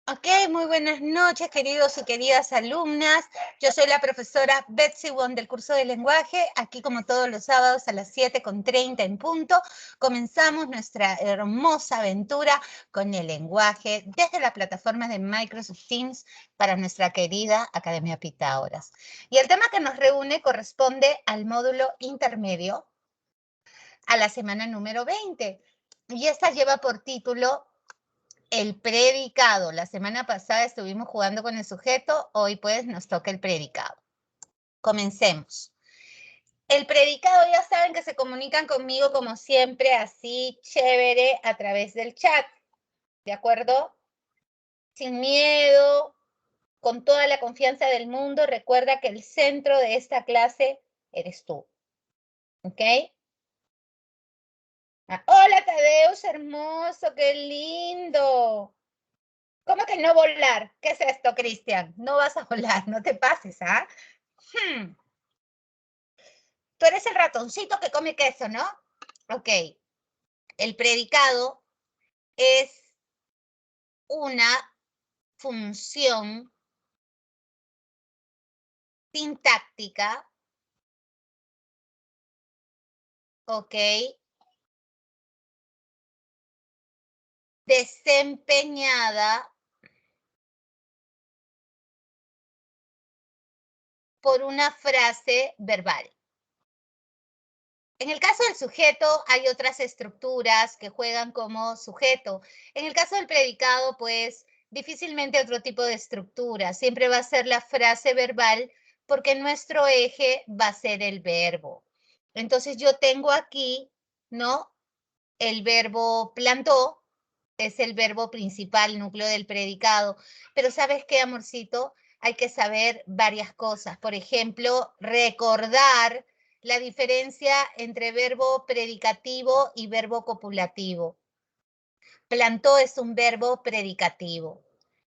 Ok, muy buenas noches, queridos y queridas alumnas. Yo soy la profesora Betsy Wong del curso de lenguaje. Aquí, como todos los sábados a las 7:30 en punto, comenzamos nuestra hermosa aventura con el lenguaje desde la plataforma de Microsoft Teams para nuestra querida Academia Pitágoras. Y el tema que nos reúne corresponde al módulo intermedio a la semana número 20. Y esta lleva por título el predicado. La semana pasada estuvimos jugando con el sujeto, hoy pues nos toca el predicado. Comencemos. El predicado, ya saben que se comunican conmigo como siempre, así chévere, a través del chat, ¿de acuerdo? Sin miedo, con toda la confianza del mundo. Recuerda que el centro de esta clase eres tú, ¿ok? Hola, Tadeus, hermoso, qué lindo. ¿Cómo que no volar? ¿Qué es esto, Cristian? No vas a volar, no te pases, ¿ah? Tú eres el ratoncito que come queso, ¿no? Ok. El predicado es una función sintáctica, ¿ok? Desempeñada por una frase verbal. En el caso del sujeto hay otras estructuras que juegan como sujeto. En el caso del predicado, pues difícilmente otro tipo de estructura. Siempre va a ser la frase verbal porque nuestro eje va a ser el verbo. Entonces yo tengo aquí, ¿no? El verbo plantó es el verbo principal, núcleo del predicado. Pero ¿sabes qué, amorcito? Hay que saber varias cosas. Por ejemplo, recordar la diferencia entre verbo predicativo y verbo copulativo. Plantó es un verbo predicativo.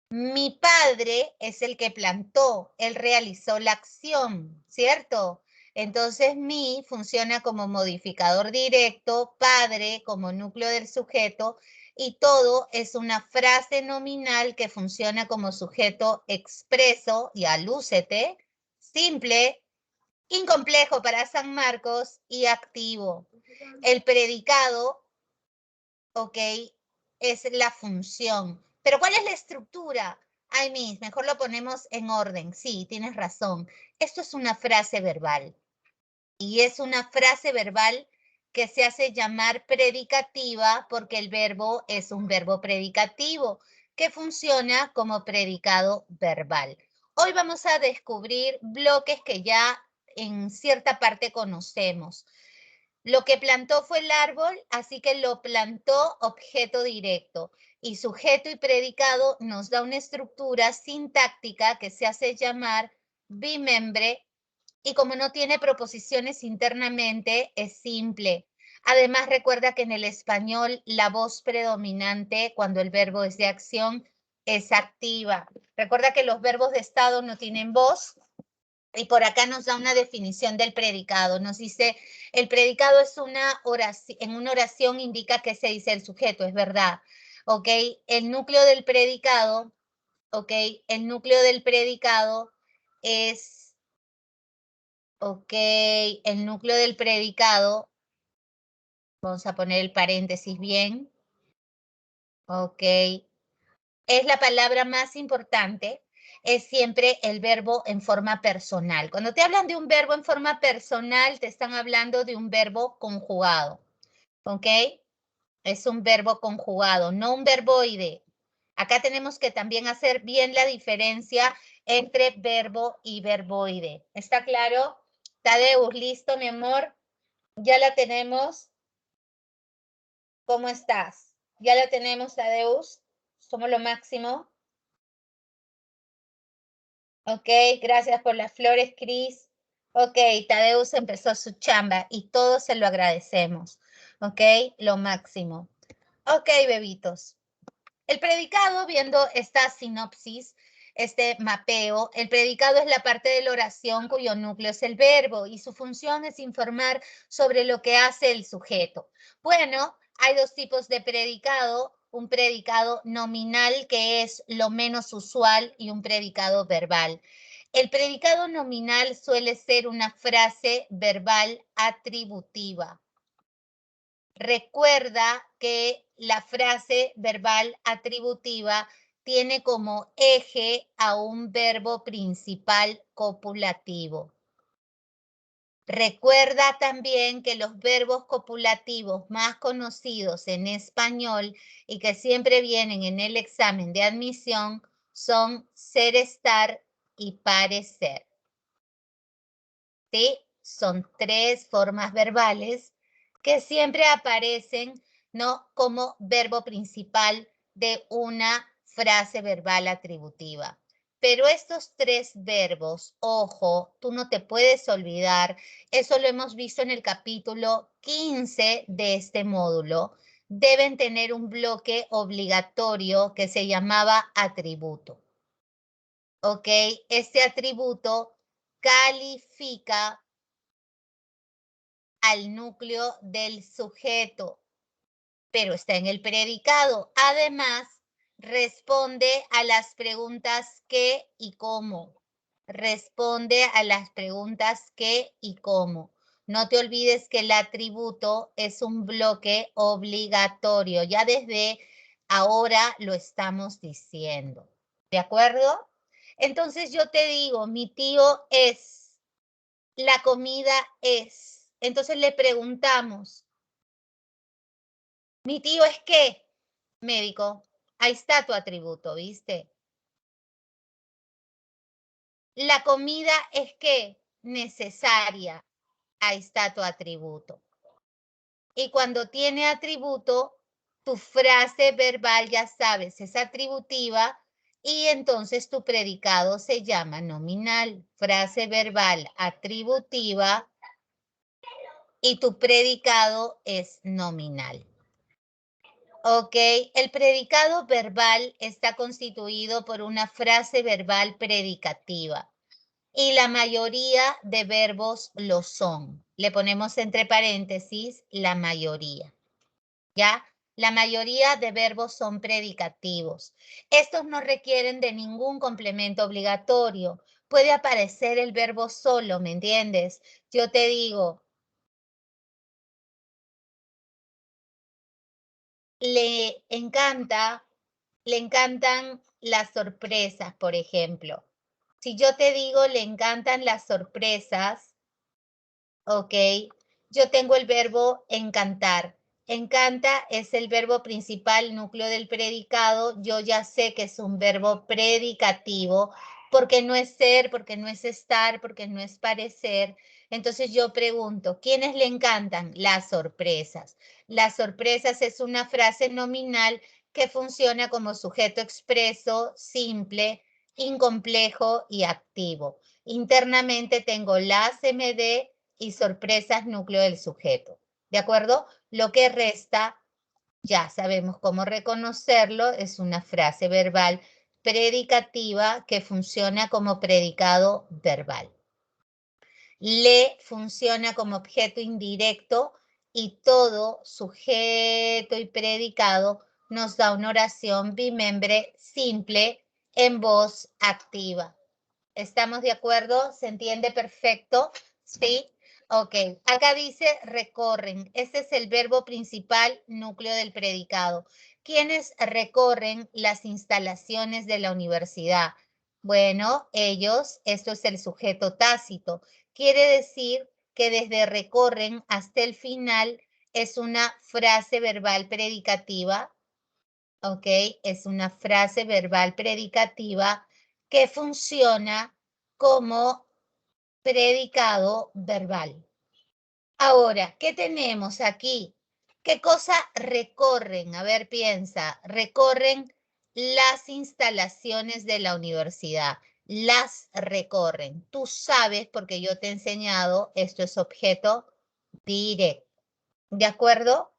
Mi padre es el que plantó, él realizó la acción, ¿cierto? Entonces mi funciona como modificador directo, padre como núcleo del sujeto, y todo es una frase nominal que funciona como sujeto expreso, y alúcete, simple, incomplejo para San Marcos y activo. El predicado, ok, es la función. Pero ¿cuál es la estructura? Ay, Miss, mejor lo ponemos en orden. Sí, tienes razón. Esto es una frase verbal. Y es una frase verbal que se hace llamar predicativa porque el verbo es un verbo predicativo que funciona como predicado verbal. Hoy vamos a descubrir bloques que ya en cierta parte conocemos. Lo que plantó fue el árbol, así que lo plantó objeto directo. Y sujeto y predicado nos da una estructura sintáctica que se hace llamar bimembre, y como no tiene proposiciones internamente, es simple. Además, recuerda que en el español la voz predominante cuando el verbo es de acción es activa. Recuerda que los verbos de estado no tienen voz. Y por acá nos da una definición del predicado. Nos dice, el predicado es una oración, en una oración indica que se dice el sujeto, es verdad. ¿Ok? El núcleo del predicado, ¿ok? El núcleo del predicado es, ¿ok? El núcleo del predicado, vamos a poner el paréntesis bien, ¿ok? Es la palabra más importante, es siempre el verbo en forma personal. Cuando te hablan de un verbo en forma personal, te están hablando de un verbo conjugado, ¿ok? Es un verbo conjugado, no un verboide. Acá tenemos que también hacer bien la diferencia entre verbo y verboide. ¿Está claro? Tadeus, listo, mi amor. Ya la tenemos. ¿Cómo estás? Ya la tenemos, Tadeus. Somos lo máximo. Ok, gracias por las flores, Cris. Ok, Tadeus empezó su chamba y todos se lo agradecemos. Ok, lo máximo. Ok, bebitos. El predicado, viendo esta sinopsis, este mapeo, el predicado es la parte de la oración cuyo núcleo es el verbo y su función es informar sobre lo que hace el sujeto. Bueno, hay dos tipos de predicado, un predicado nominal, que es lo menos usual, y un predicado verbal. El predicado nominal suele ser una frase verbal atributiva. Recuerda que la frase verbal atributiva tiene como eje a un verbo principal copulativo. Recuerda también que los verbos copulativos más conocidos en español y que siempre vienen en el examen de admisión son ser, estar y parecer. ¿Sí? Son tres formas verbales que siempre aparecen, ¿no?, como verbo principal de una frase verbal atributiva. Pero estos tres verbos, ojo, tú no te puedes olvidar, eso lo hemos visto en el capítulo 15 de este módulo, deben tener un bloque obligatorio que se llamaba atributo. ¿Ok? Este atributo califica al núcleo del sujeto, pero está en el predicado. Además, responde a las preguntas qué y cómo. Responde a las preguntas qué y cómo. No te olvides que el atributo es un bloque obligatorio. Ya desde ahora lo estamos diciendo. ¿De acuerdo? Entonces yo te digo, mi tío es, la comida es. Entonces le preguntamos, ¿mi tío es qué? Médico. Ahí está tu atributo, ¿viste? La comida es qué? Necesaria. Ahí está tu atributo. Y cuando tiene atributo, tu frase verbal, ya sabes, es atributiva y entonces tu predicado se llama nominal. Frase verbal atributiva y tu predicado es nominal. Ok, el predicado verbal está constituido por una frase verbal predicativa y la mayoría de verbos lo son. Le ponemos entre paréntesis la mayoría, ¿ya? La mayoría de verbos son predicativos. Estos no requieren de ningún complemento obligatorio. Puede aparecer el verbo solo, ¿me entiendes? Yo te digo, le encantan las sorpresas, por ejemplo. Si yo te digo le encantan las sorpresas, ok, yo tengo el verbo encantar. Encanta es el verbo principal, núcleo del predicado. Yo ya sé que es un verbo predicativo porque no es ser, porque no es estar, porque no es parecer. Entonces yo pregunto, ¿quiénes le encantan? Las sorpresas. Las sorpresas es una frase nominal que funciona como sujeto expreso, simple, incomplejo y activo. Internamente tengo las MD y sorpresas núcleo del sujeto. ¿De acuerdo? Lo que resta, ya sabemos cómo reconocerlo, es una frase verbal predicativa que funciona como predicado verbal. Le funciona como objeto indirecto y todo sujeto y predicado nos da una oración bimembre simple en voz activa. ¿Estamos de acuerdo? ¿Se entiende perfecto? ¿Sí? Ok. Acá dice recorren. Ese es el verbo principal, núcleo del predicado. ¿Quiénes recorren las instalaciones de la universidad? Bueno, ellos, esto es el sujeto tácito. Quiere decir que desde recorren hasta el final es una frase verbal predicativa. Ok, es una frase verbal predicativa que funciona como predicado verbal. Ahora, ¿qué tenemos aquí? ¿Qué cosa recorren? A ver, piensa. Recorren las instalaciones de la universidad. Las recorren. Tú sabes, porque yo te he enseñado, esto es objeto directo. ¿De acuerdo?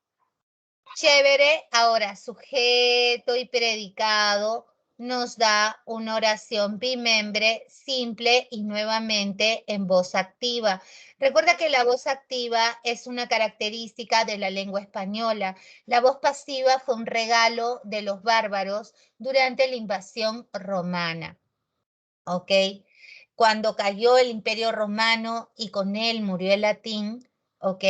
Chévere. Ahora, sujeto y predicado nos da una oración bimembre simple y nuevamente en voz activa. Recuerda que la voz activa es una característica de la lengua española. La voz pasiva fue un regalo de los bárbaros durante la invasión romana. ¿Ok? Cuando cayó el Imperio Romano y con él murió el latín, ¿ok?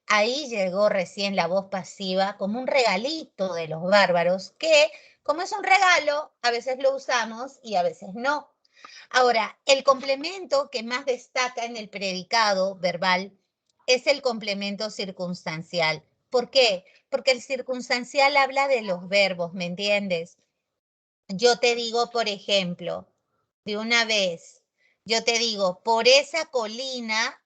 Ahí llegó recién la voz pasiva como un regalito de los bárbaros que, como es un regalo, a veces lo usamos y a veces no. Ahora, el complemento que más destaca en el predicado verbal es el complemento circunstancial. ¿Por qué? Porque el circunstancial habla de los verbos, ¿me entiendes? Yo te digo, por ejemplo, de una vez, yo te digo, por esa colina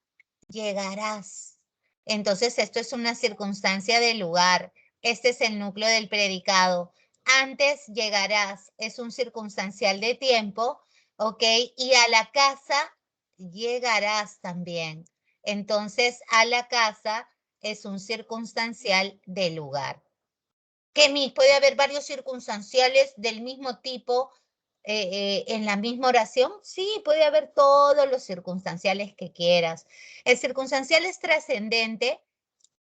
llegarás. Entonces, esto es una circunstancia del lugar. Este es el núcleo del predicado. Antes llegarás, es un circunstancial de tiempo, ¿ok? Y a la casa llegarás también. Entonces, a la casa es un circunstancial del lugar. Que puede haber varios circunstanciales del mismo tipo en la misma oración. Sí, puede haber todos los circunstanciales que quieras. El circunstancial es trascendente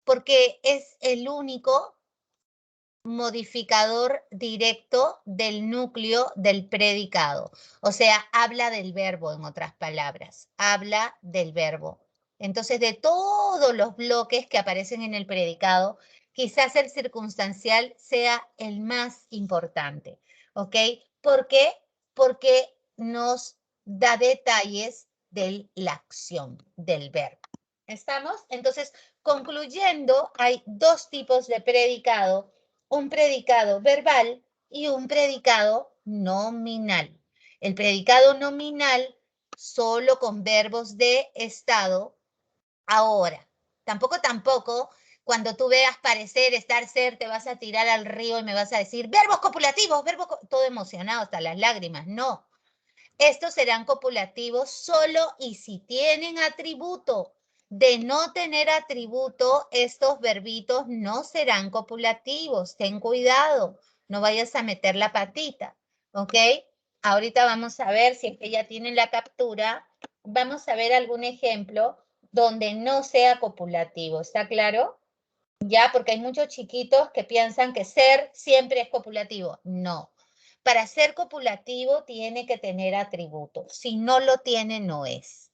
porque es el único modificador directo del núcleo del predicado. O sea, habla del verbo, en otras palabras, habla del verbo. Entonces, de todos los bloques que aparecen en el predicado, quizás el circunstancial sea el más importante. ¿Ok? ¿Por qué? Porque nos da detalles de la acción del verbo. ¿Estamos? Entonces, concluyendo, hay dos tipos de predicado: un predicado verbal y un predicado nominal. El predicado nominal solo con verbos de estado. Ahora, tampoco, cuando tú veas parecer, estar, ser, te vas a tirar al río y me vas a decir verbos copulativos, todo emocionado hasta las lágrimas. No, estos serán copulativos solo y si tienen atributo. De no tener atributo, estos verbitos no serán copulativos. Ten cuidado, no vayas a meter la patita, ¿ok? Ahorita vamos a ver, si es que ya tienen la captura, vamos a ver algún ejemplo donde no sea copulativo, ¿está claro? Ya, porque hay muchos chiquitos que piensan que ser siempre es copulativo. No. Para ser copulativo tiene que tener atributos. Si no lo tiene, no es.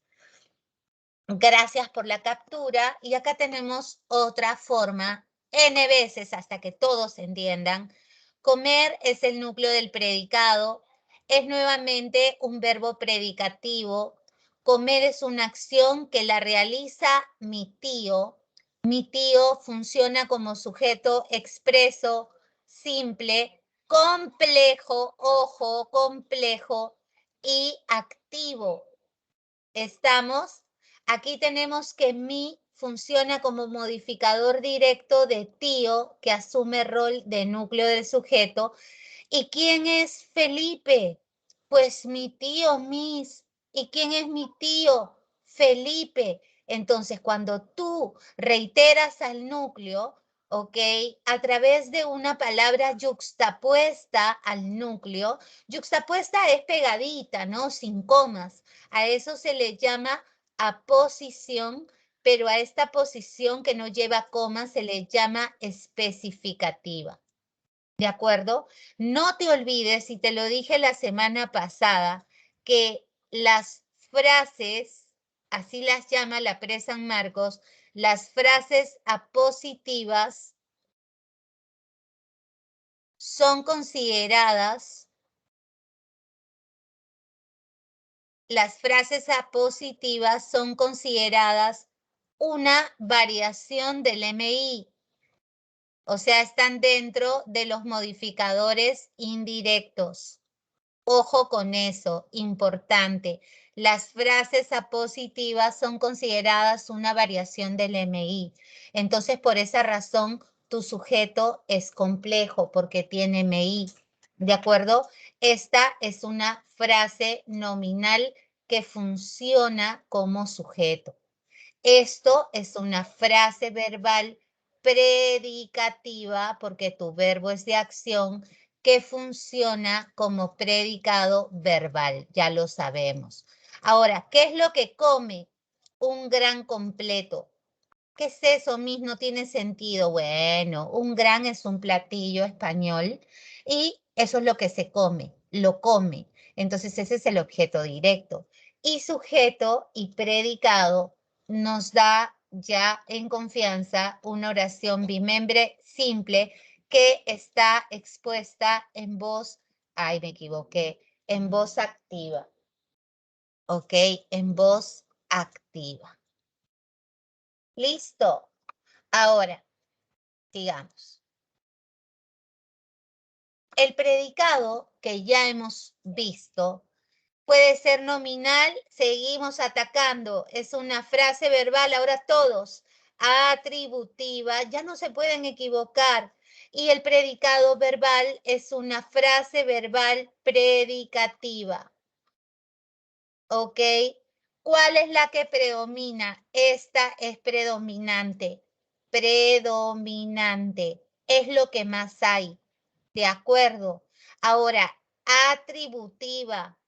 Gracias por la captura. Y acá tenemos otra forma, N veces hasta que todos entiendan. Comer es el núcleo del predicado. Es nuevamente un verbo predicativo. Comer es una acción que la realiza mi tío. Mi tío funciona como sujeto expreso, simple, complejo, ojo, complejo y activo. ¿Estamos? Aquí tenemos que mi funciona como modificador directo de tío que asume rol de núcleo del sujeto. ¿Y quién es Felipe? Pues mi tío Miss. ¿Y quién es mi tío? Felipe. Entonces, cuando tú reiteras al núcleo, ¿ok? A través de una palabra yuxtapuesta al núcleo, yuxtapuesta es pegadita, ¿no? Sin comas. A eso se le llama aposición, pero a esta posición que no lleva comas se le llama especificativa. ¿De acuerdo? No te olvides, y te lo dije la semana pasada, que las frases, así las llama la Pre San Marcos, las frases apositivas son consideradas, una variación del MI. O sea, están dentro de los modificadores indirectos. Ojo con eso, importante. Las frases apositivas son consideradas una variación del MI. Entonces, por esa razón, tu sujeto es complejo porque tiene MI. ¿De acuerdo? Esta es una frase nominal que funciona como sujeto. Esto es una frase verbal predicativa porque tu verbo es de acción que funciona como predicado verbal, ya lo sabemos. Ahora, ¿qué es lo que come un gran completo? ¿Qué es eso, Miss? No tiene sentido. Bueno, un gran es un platillo español y eso es lo que se come, lo come. Entonces ese es el objeto directo. Y sujeto y predicado nos da ya en confianza una oración bimembre simple que está expuesta en voz, ay, me equivoqué, en voz activa. ¿Ok? En voz activa. Listo. Ahora, sigamos. El predicado que ya hemos visto puede ser nominal, seguimos atacando, es una frase verbal, ahora todos, atributiva, ya no se pueden equivocar. Y el predicado verbal es una frase verbal predicativa. ¿Ok? ¿Cuál es la que predomina? Esta es predominante. Predominante. Es lo que más hay. ¿De acuerdo? Ahora, atributiva.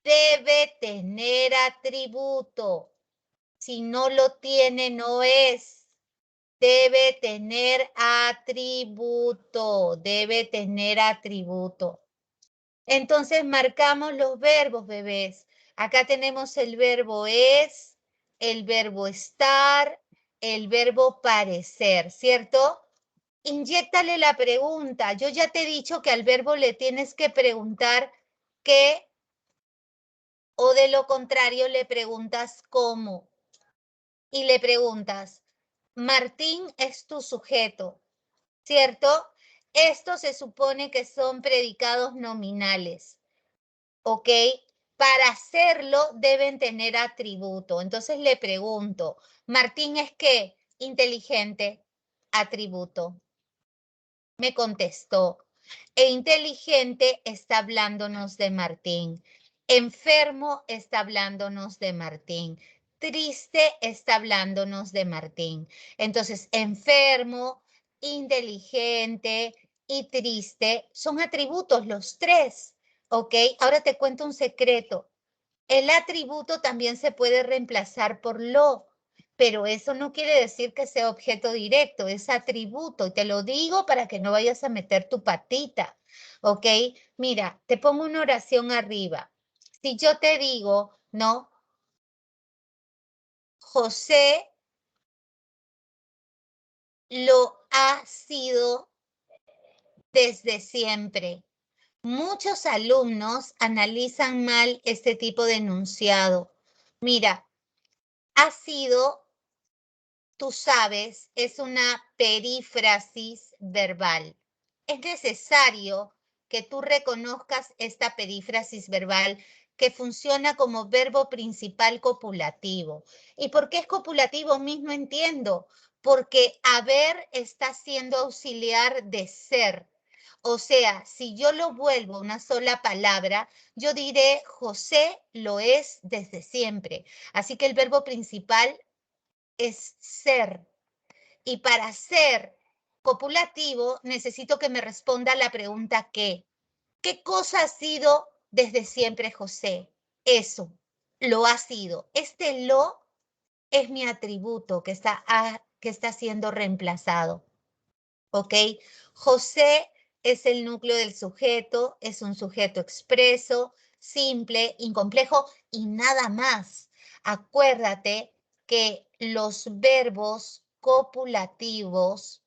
Debe tener atributo. Si no lo tiene, no es. Debe tener atributo. Debe tener atributo. Entonces marcamos los verbos, bebés. Acá tenemos el verbo es, el verbo estar, el verbo parecer, ¿cierto? Inyéctale la pregunta. Yo ya te he dicho que al verbo le tienes que preguntar qué o de lo contrario le preguntas cómo. Y le preguntas, Martín es tu sujeto, ¿cierto? Estos se supone que son predicados nominales. ¿Ok? Para hacerlo deben tener atributo. Entonces le pregunto, ¿Martín es qué? Inteligente. Atributo. Me contestó. E inteligente está hablándonos de Martín. Enfermo está hablándonos de Martín. Triste está hablándonos de Martín. Entonces, enfermo, inteligente y triste son atributos los tres. ¿Ok? Ahora te cuento un secreto. El atributo también se puede reemplazar por lo, pero eso no quiere decir que sea objeto directo, es atributo. Y te lo digo para que no vayas a meter tu patita. ¿Ok? Mira, te pongo una oración arriba. Si yo te digo, no, José lo ha sido desde siempre. Muchos alumnos analizan mal este tipo de enunciado. Mira, ha sido, tú sabes, es una perífrasis verbal. Es necesario que tú reconozcas esta perífrasis verbal que funciona como verbo principal copulativo. ¿Y por qué es copulativo? Mismo entiendo. Porque haber está siendo auxiliar de ser. O sea, si yo lo vuelvo una sola palabra, yo diré José lo es desde siempre. Así que el verbo principal es ser. Y para ser copulativo, necesito que me responda la pregunta ¿qué? ¿Qué cosa ha sido desde siempre José? Eso, lo ha sido. Este lo es mi atributo que está siendo reemplazado. ¿Ok? José es el núcleo del sujeto, es un sujeto expreso, simple, incomplejo y nada más. Acuérdate que los verbos copulativos,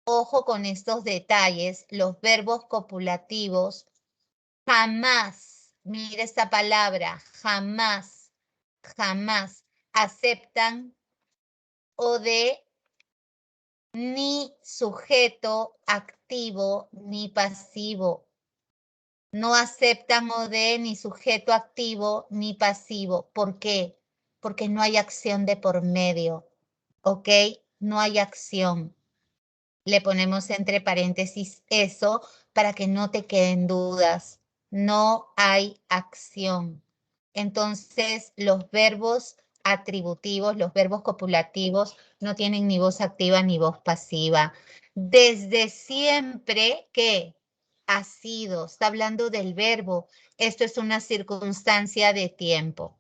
ojo con estos detalles, los verbos copulativos jamás, mira esta palabra, jamás, jamás aceptan o de ni sujeto activo ni pasivo. No aceptan o de ni sujeto activo ni pasivo. ¿Por qué? Porque no hay acción de por medio. ¿Ok? No hay acción. Le ponemos entre paréntesis eso para que no te queden dudas. No hay acción. Entonces, los verbos atributivos, los verbos copulativos, no tienen ni voz activa ni voz pasiva. Desde siempre, ¿qué? ha sido, está hablando del verbo. Esto es una circunstancia de tiempo.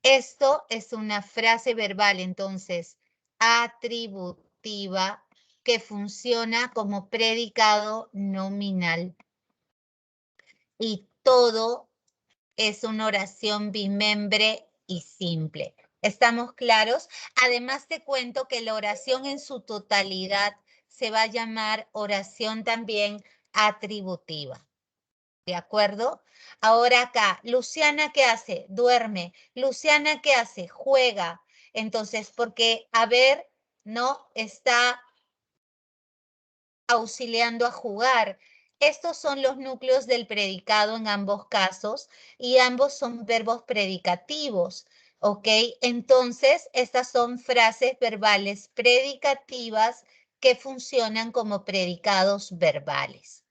Esto es una frase verbal, entonces, atributiva que funciona como predicado nominal. Y todo es una oración bimembre y simple. ¿Estamos claros? Además te cuento que la oración en su totalidad se va a llamar oración también atributiva. ¿De acuerdo? Ahora acá, Luciana, ¿qué hace? Duerme. Luciana, ¿qué hace? Juega. Entonces, porque a ver, no está auxiliando a jugar. Estos son los núcleos del predicado en ambos casos y ambos son verbos predicativos, ¿ok? Entonces, estas son frases verbales predicativas que funcionan como predicados verbales.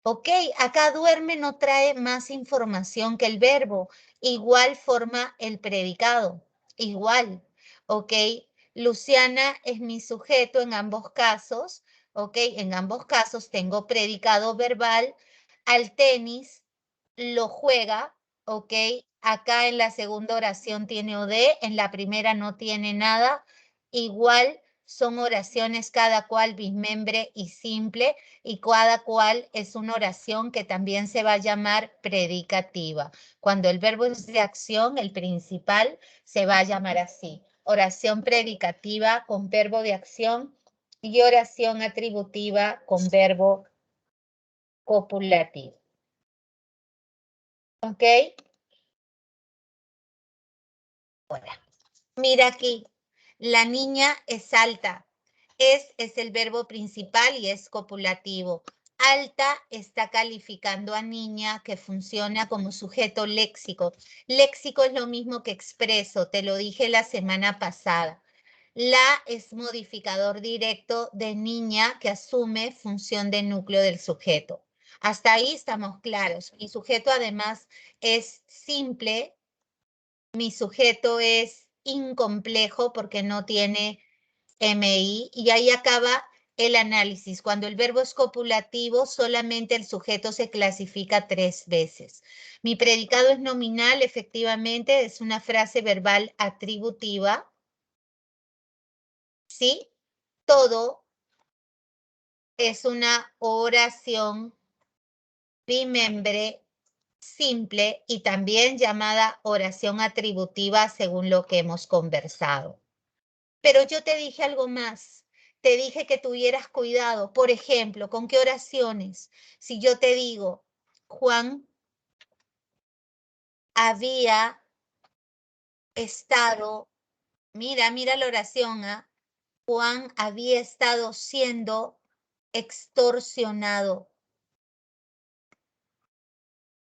Ok, acá duerme no trae más información que el verbo. Igual forma el predicado. Igual. Ok, Luciana es mi sujeto en ambos casos. Ok, en ambos casos tengo predicado verbal. Al tenis lo juega. Ok, acá en la segunda oración tiene OD, en la primera no tiene nada. Igual son oraciones cada cual bismembre y simple y cada cual es una oración que también se va a llamar predicativa. Cuando el verbo es de acción, el principal se va a llamar así. Oración predicativa con verbo de acción y oración atributiva con verbo copulativo. ¿Ok? Ahora, mira aquí. La niña es alta. Es el verbo principal y es copulativo. Alta está calificando a niña que funciona como sujeto léxico. Léxico es lo mismo que expreso, te lo dije la semana pasada. La es modificador directo de niña que asume función de núcleo del sujeto. Hasta ahí estamos claros. Mi sujeto además es simple, mi sujeto es incomplejo porque no tiene MI y ahí acaba el análisis. Cuando el verbo es copulativo, solamente el sujeto se clasifica 3 veces. Mi predicado es nominal, efectivamente, es una frase verbal atributiva. ¿Sí? Todo es una oración bimembre simple y también llamada oración atributiva según lo que hemos conversado. Pero yo te dije algo más. Te dije que tuvieras cuidado. Por ejemplo, ¿con qué oraciones? Si yo te digo, Juan había estado, mira la oración, ¿ah? Juan había estado siendo extorsionado.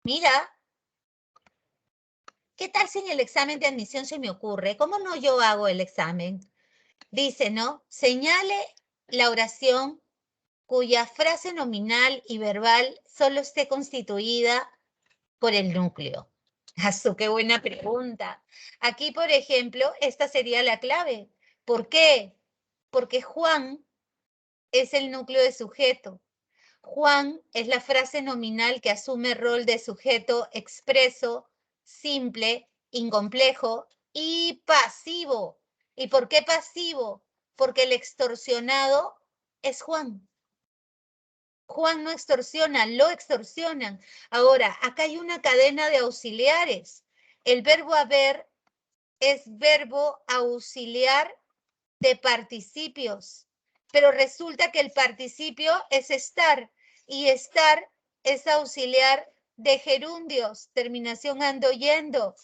Mira, ¿qué tal si en el examen de admisión se me ocurre? ¿Cómo no yo hago el examen? Dice, ¿no? Señale la oración cuya frase nominal y verbal solo esté constituida por el núcleo. ¡Asu, qué buena pregunta! Aquí, por ejemplo, esta sería la clave. ¿Por qué? Porque Juan es el núcleo de sujeto. Juan es la frase nominal que asume rol de sujeto expreso, simple, incomplejo y pasivo. ¿Y por qué pasivo? Porque el extorsionado es Juan. Juan no extorsiona, lo extorsionan. Ahora, acá hay una cadena de auxiliares. El verbo haber es verbo auxiliar de participios, pero resulta que el participio es estar y estar es auxiliar de gerundios, terminación ando yendo.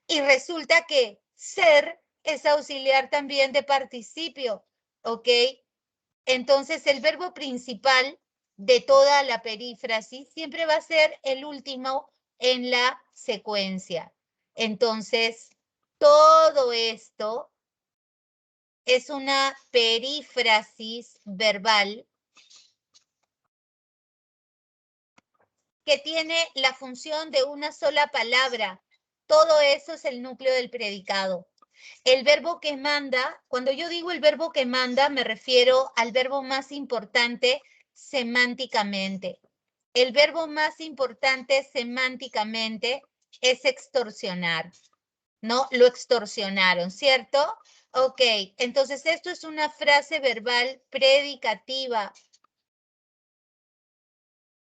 Y resulta que ser es auxiliar también de participio, ¿ok? Entonces, el verbo principal de toda la perífrasis siempre va a ser el último en la secuencia. Entonces, todo esto es una perífrasis verbal que tiene la función de una sola palabra. Todo eso es el núcleo del predicado. El verbo que manda, cuando yo digo el verbo que manda, me refiero al verbo más importante semánticamente. el verbo más importante semánticamente es extorsionar, ¿no? Lo extorsionaron, ¿cierto? Ok, entonces esto es una frase verbal predicativa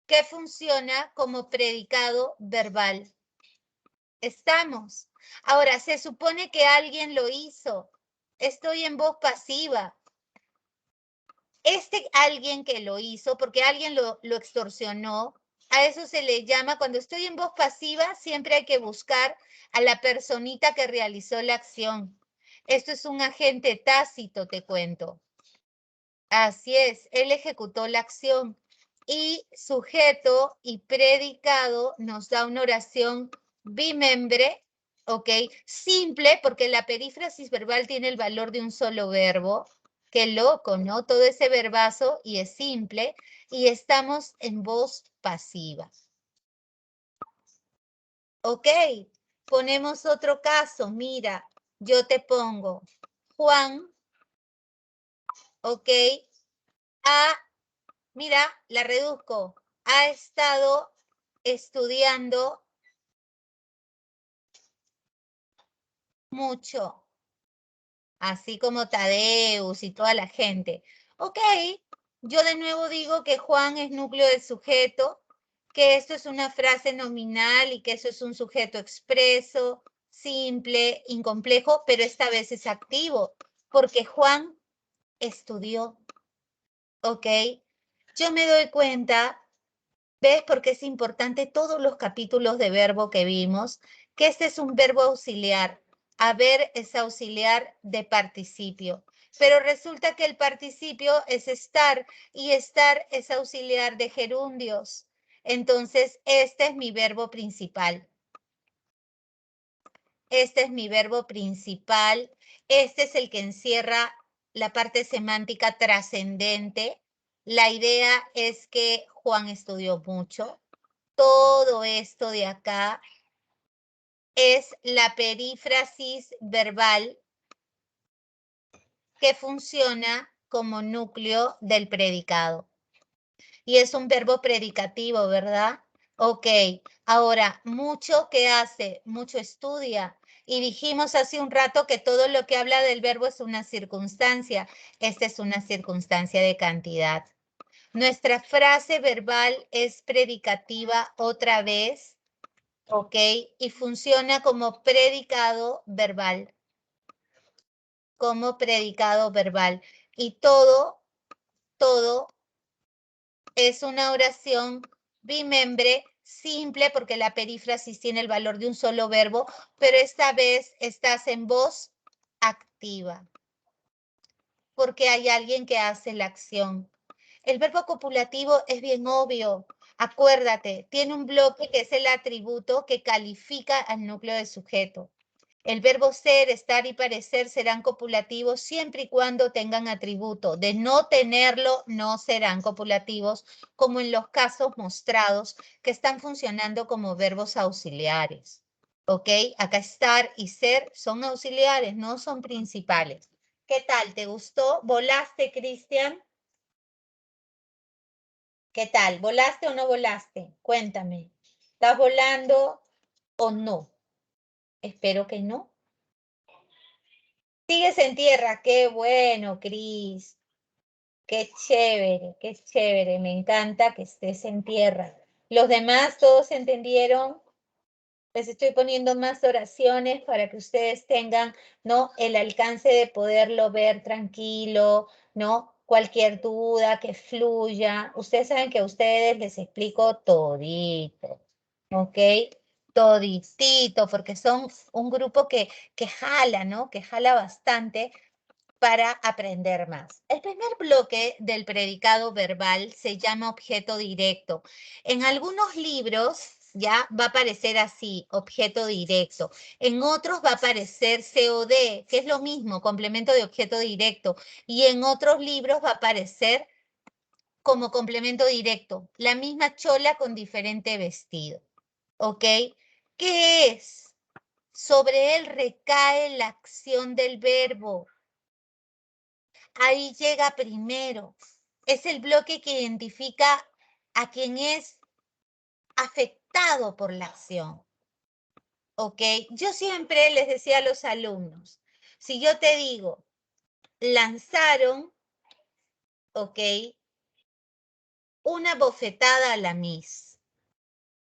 que funciona como predicado verbal. Estamos. Ahora, se supone que alguien lo hizo. Estoy en voz pasiva. Este alguien que lo hizo, porque alguien lo extorsionó, a eso se le llama, cuando estoy en voz pasiva, siempre hay que buscar a la personita que realizó la acción. Esto es un agente tácito, te cuento. Así es, él ejecutó la acción. Y sujeto y predicado nos da una oración bimembre, ¿ok? Simple, porque la perífrasis verbal tiene el valor de un solo verbo. Qué loco, ¿no? Todo ese verbazo y es simple. Y estamos en voz pasiva. ¿Ok? Ponemos otro caso. Mira, yo te pongo Juan, ¿ok? Mira, la reduzco. Ha estado estudiando mucho, así como Tadeus y toda la gente. Ok, yo de nuevo digo que Juan es núcleo del sujeto, que esto es una frase nominal y que eso es un sujeto expreso, simple, incomplejo, pero esta vez es activo, porque Juan estudió. Ok, yo me doy cuenta. ¿Ves por qué es importante todos los capítulos de verbo que vimos? Que este es un verbo auxiliar. Haber es auxiliar de participio. Pero resulta que el participio es estar y estar es auxiliar de gerundios. Entonces, este es mi verbo principal. Este es mi verbo principal. Este es el que encierra la parte semántica trascendente. La idea es que Juan estudió mucho. Todo esto de acá es la perífrasis verbal que funciona como núcleo del predicado. Y es un verbo predicativo, ¿verdad? Ok, ahora, mucho que hace, mucho estudia. Y dijimos hace un rato que todo lo que habla del verbo es una circunstancia. Esta es una circunstancia de cantidad. Nuestra frase verbal es predicativa otra vez. ¿Ok? Y funciona como predicado verbal. Como predicado verbal. Y todo es una oración bimembre simple porque la perífrasis tiene el valor de un solo verbo, pero esta vez estás en voz activa. Porque hay alguien que hace la acción. El verbo copulativo es bien obvio. Acuérdate, tiene un bloque que es el atributo que califica al núcleo del sujeto. El verbo ser, estar y parecer serán copulativos siempre y cuando tengan atributo. De no tenerlo, no serán copulativos, como en los casos mostrados que están funcionando como verbos auxiliares. ¿Ok? Acá estar y ser son auxiliares, no son principales. ¿Qué tal? ¿Te gustó? ¿Volaste, Cristian? ¿Qué tal? ¿Volaste o no volaste? Cuéntame. ¿Estás volando o no? Espero que no. Sigues en tierra. Qué bueno, Cris. Qué chévere, qué chévere. Me encanta que estés en tierra. ¿Los demás todos entendieron? Les estoy poniendo más oraciones para que ustedes tengan, ¿no? El alcance de poderlo ver tranquilo, ¿no? Cualquier duda que fluya. Ustedes saben que a ustedes les explico todito, ¿ok? Toditito, porque son un grupo que jala, ¿no? Que jala bastante para aprender más. El primer bloque del predicado verbal se llama objeto directo. En algunos libros ya va a aparecer así, objeto directo. En otros va a aparecer COD, que es lo mismo, complemento de objeto directo. Y en otros libros va a aparecer como complemento directo, la misma chola con diferente vestido. ¿Ok? ¿Qué es? Sobre él recae la acción del verbo. Ahí llega primero. Es el bloque que identifica a quién es afectado por la acción. ¿Ok? Yo siempre les decía a los alumnos, si yo te digo, lanzaron, ¿ok? Una bofetada a la Miss.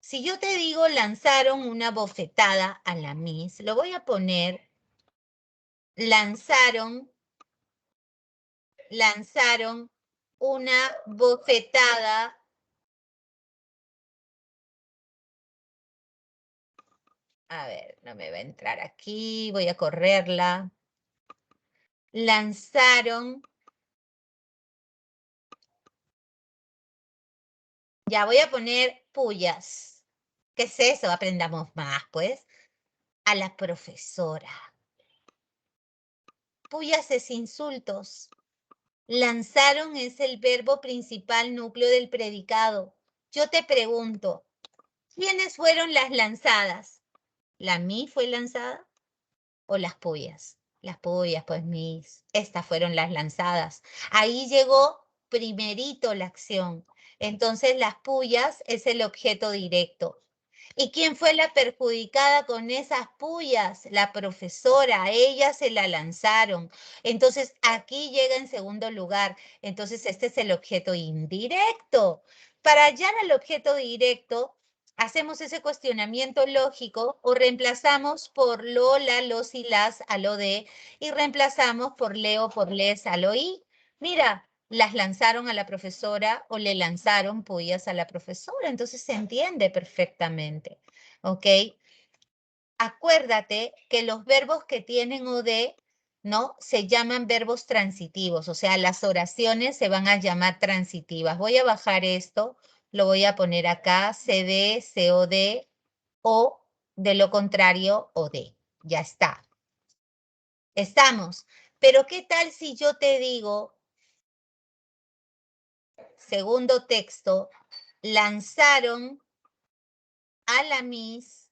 Si yo te digo, lanzaron una bofetada a la Miss, lo voy a poner, lanzaron una bofetada. A ver, no me va a entrar aquí, voy a correrla. Lanzaron. Ya voy a poner pullas. ¿Qué es eso? Aprendamos más, pues. A la profesora. Pullas es insultos. Lanzaron es el verbo principal núcleo del predicado. Yo te pregunto, ¿quiénes fueron las lanzadas? ¿La mi fue lanzada o las pullas? Las pullas, pues mis. Estas fueron las lanzadas. Ahí llegó primerito la acción. Entonces las pullas es el objeto directo. ¿Y quién fue la perjudicada con esas pullas? La profesora, a ella se la lanzaron. Entonces, aquí llega en segundo lugar. Entonces, este es el objeto indirecto. Para hallar al objeto directo, hacemos ese cuestionamiento lógico o reemplazamos por lo, la, los y las a lo de y reemplazamos por leo, por les a lo y. Mira, las lanzaron a la profesora o le lanzaron pullas a la profesora. Entonces se entiende perfectamente, ¿ok? Acuérdate que los verbos que tienen OD, ¿no? Se llaman verbos transitivos, o sea, las oraciones se van a llamar transitivas. Voy a bajar esto, lo voy a poner acá, CD, COD o de lo contrario, OD. Ya está. Estamos. Pero ¿qué tal si yo te digo, segundo texto, lanzaron a la Miss,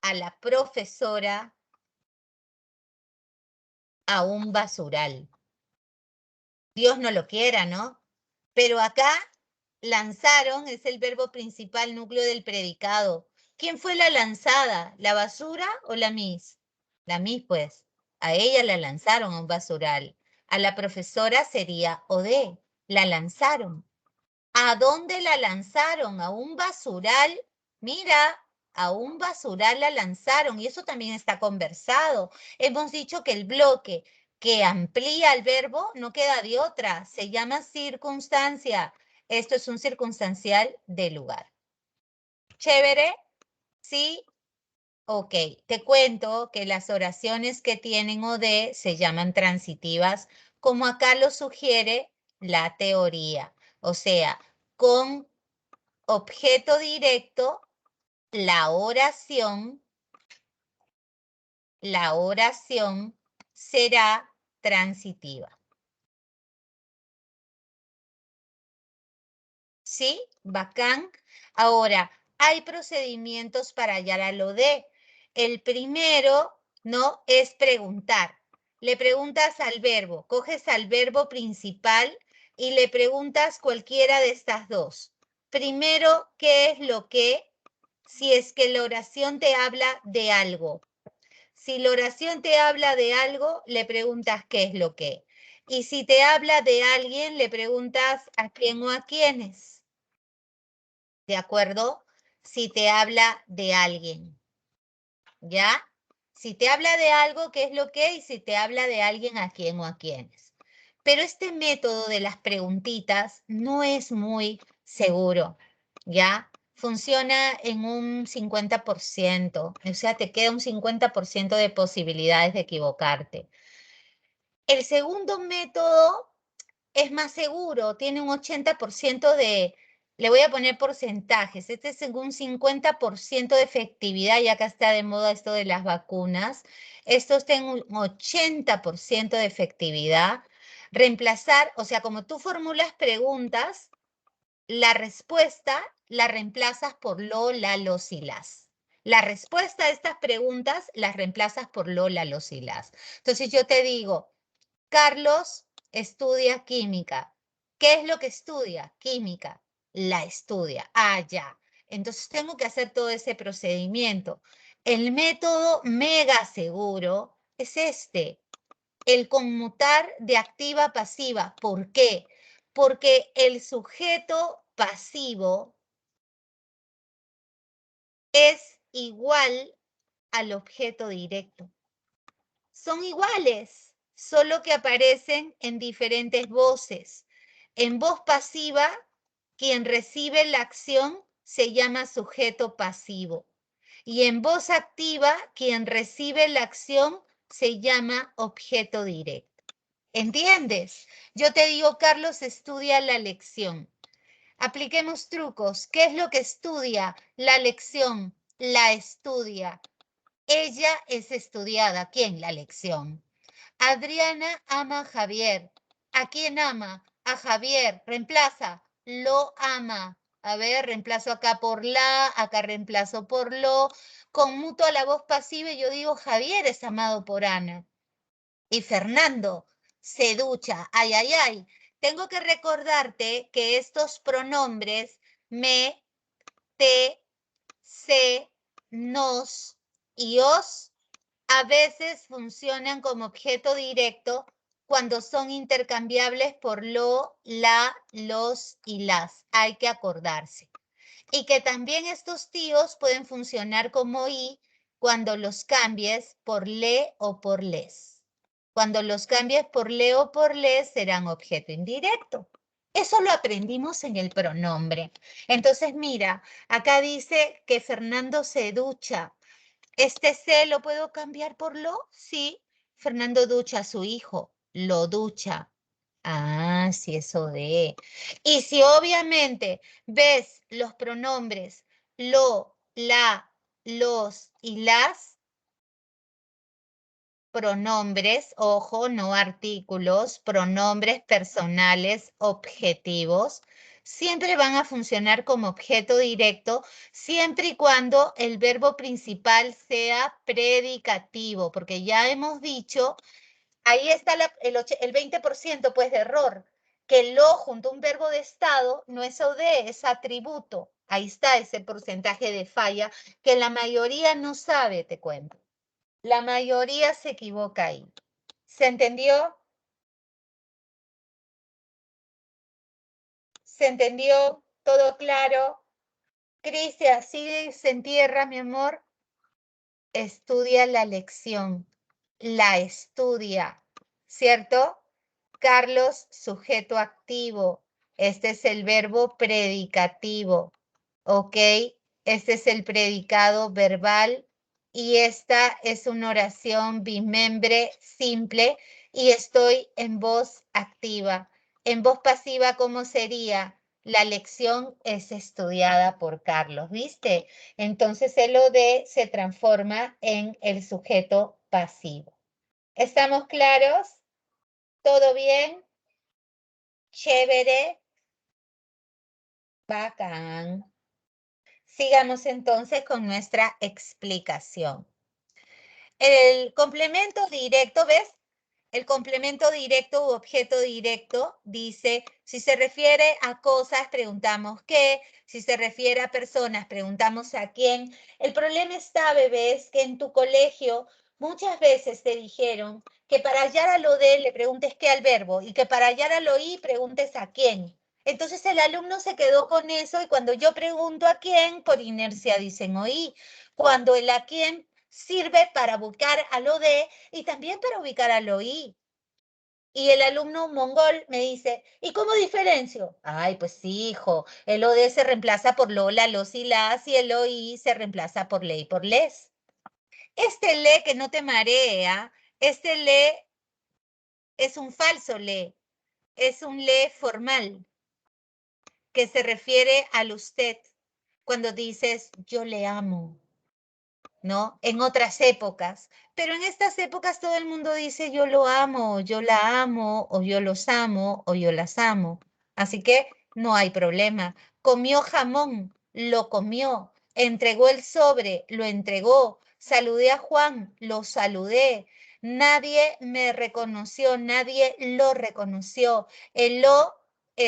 a la profesora, a un basural? Dios no lo quiera, ¿no? Pero acá lanzaron es el verbo principal núcleo del predicado. ¿Quién fue la lanzada? ¿La basura o la Miss? La Miss, pues. A ella la lanzaron a un basural. A la profesora sería Ode. La lanzaron. ¿A dónde la lanzaron? ¿A un basural? Mira, a un basural la lanzaron y eso también está conversado. Hemos dicho que el bloque que amplía el verbo no queda de otra, se llama circunstancia. Esto es un circunstancial de lugar. ¿Chévere? ¿Sí? Ok, te cuento que las oraciones que tienen OD se llaman transitivas, como acá lo sugiere la teoría. O sea, con objeto directo, la oración será transitiva. ¿Sí? Bacán. Ahora, hay procedimientos para hallar a lo de. El primero, ¿no? Es preguntar. Le preguntas al verbo, coges al verbo principal y le preguntas cualquiera de estas dos. Primero, ¿qué es lo que? Si es que la oración te habla de algo. Si la oración te habla de algo, le preguntas qué es lo que. Y si te habla de alguien, le preguntas a quién o a quiénes. ¿De acuerdo? Si te habla de alguien. ¿Ya? Si te habla de algo, ¿qué es lo que? Y si te habla de alguien, a quién o a quiénes. Pero este método de las preguntitas no es muy seguro. ¿Ya? Funciona en un 50%, o sea, te queda un 50% de posibilidades de equivocarte. El segundo método es más seguro, tiene un 80% de, le voy a poner porcentajes, este es un 50% de efectividad, ya que está de moda esto de las vacunas. Estos tienen un 80% de efectividad. Reemplazar, o sea, como tú formulas preguntas, la respuesta la reemplazas por lo, la, los y las. La respuesta a estas preguntas las reemplazas por lo, la, los y las. Entonces yo te digo, Carlos estudia química. ¿Qué es lo que estudia? Química. la estudia. Ah, ya. Entonces tengo que hacer todo ese procedimiento. El método mega seguro es este, el conmutar de activa a pasiva. ¿Por qué? Porque el sujeto pasivo es igual al objeto directo. Son iguales, solo que aparecen en diferentes voces. En voz pasiva, quien recibe la acción se llama sujeto pasivo. Y en voz activa, quien recibe la acción se llama objeto directo. ¿Entiendes? Yo te digo, Carlos, estudia la lección. Apliquemos trucos. ¿Qué es lo que estudia? La lección. La estudia. Ella es estudiada. ¿Quién? La lección. Adriana ama a Javier. ¿A quién ama? A Javier. Reemplaza. Lo ama. A ver, reemplazo acá por la, acá reemplazo por lo. Conmuto a la voz pasiva y yo digo, Javier es amado por Ana. Y Fernando se ducha. Ay, ay, ay. Tengo que recordarte que estos pronombres me, te, se, nos y os a veces funcionan como objeto directo cuando son intercambiables por lo, la, los y las. Hay que acordarse. Y que también estos tíos pueden funcionar como i cuando los cambies por le o por les. Cuando los cambies por le o por les serán objeto indirecto. Eso lo aprendimos en el pronombre. Entonces, mira, acá dice que Fernando se ducha. ¿Este se lo puedo cambiar por lo? Sí. Fernando ducha a su hijo. Lo ducha. Ah, sí, eso de. Y si obviamente ves los pronombres lo, la, los y las, pronombres, ojo, no artículos, pronombres personales objetivos, siempre van a funcionar como objeto directo, siempre y cuando el verbo principal sea predicativo, porque ya hemos dicho, ahí está el 20% pues de error, que lo junto a un verbo de estado no es OD, es atributo. Ahí está ese porcentaje de falla que la mayoría no sabe, te cuento. La mayoría se equivoca ahí. ¿Se entendió? ¿Se entendió? ¿Todo claro? Cristian, sigue se entierra, mi amor. Estudia la lección. La estudia, ¿cierto? Carlos, sujeto activo. Este es el verbo predicativo. ¿Ok? Este es el predicado verbal y esta es una oración bimembre simple y estoy en voz activa. En voz pasiva, ¿cómo sería? La lección es estudiada por Carlos, ¿viste? Entonces el OD se transforma en el sujeto pasivo. ¿Estamos claros? ¿Todo bien? Chévere. Bacán. Sigamos entonces con nuestra explicación. El complemento directo, ¿ves? El complemento directo u objeto directo dice, si se refiere a cosas, preguntamos qué. Si se refiere a personas, preguntamos a quién. El problema está, bebés, que en tu colegio muchas veces te dijeron que para hallar a lo de le preguntes qué al verbo y que para hallar a lo i preguntes a quién. Entonces el alumno se quedó con eso y cuando yo pregunto a quién, por inercia dicen oí. Cuando el a quién sirve para ubicar a lo de y también para ubicar a lo i. Y el alumno mongol me dice, ¿y cómo diferencio? Ay, pues sí, hijo, el OD se reemplaza por lo, la, los y las, y el OI se reemplaza por le y por les. Este le que no te marea, este le es un falso le, es un le formal, que se refiere al usted, cuando dices, yo le amo, ¿no? En otras épocas. Pero en estas épocas todo el mundo dice yo lo amo, yo la amo, o yo los amo, o yo las amo. Así que no hay problema. Comió jamón, lo comió. Entregó el sobre, lo entregó. Saludé a Juan, lo saludé. Nadie me reconoció, nadie lo reconoció. El lo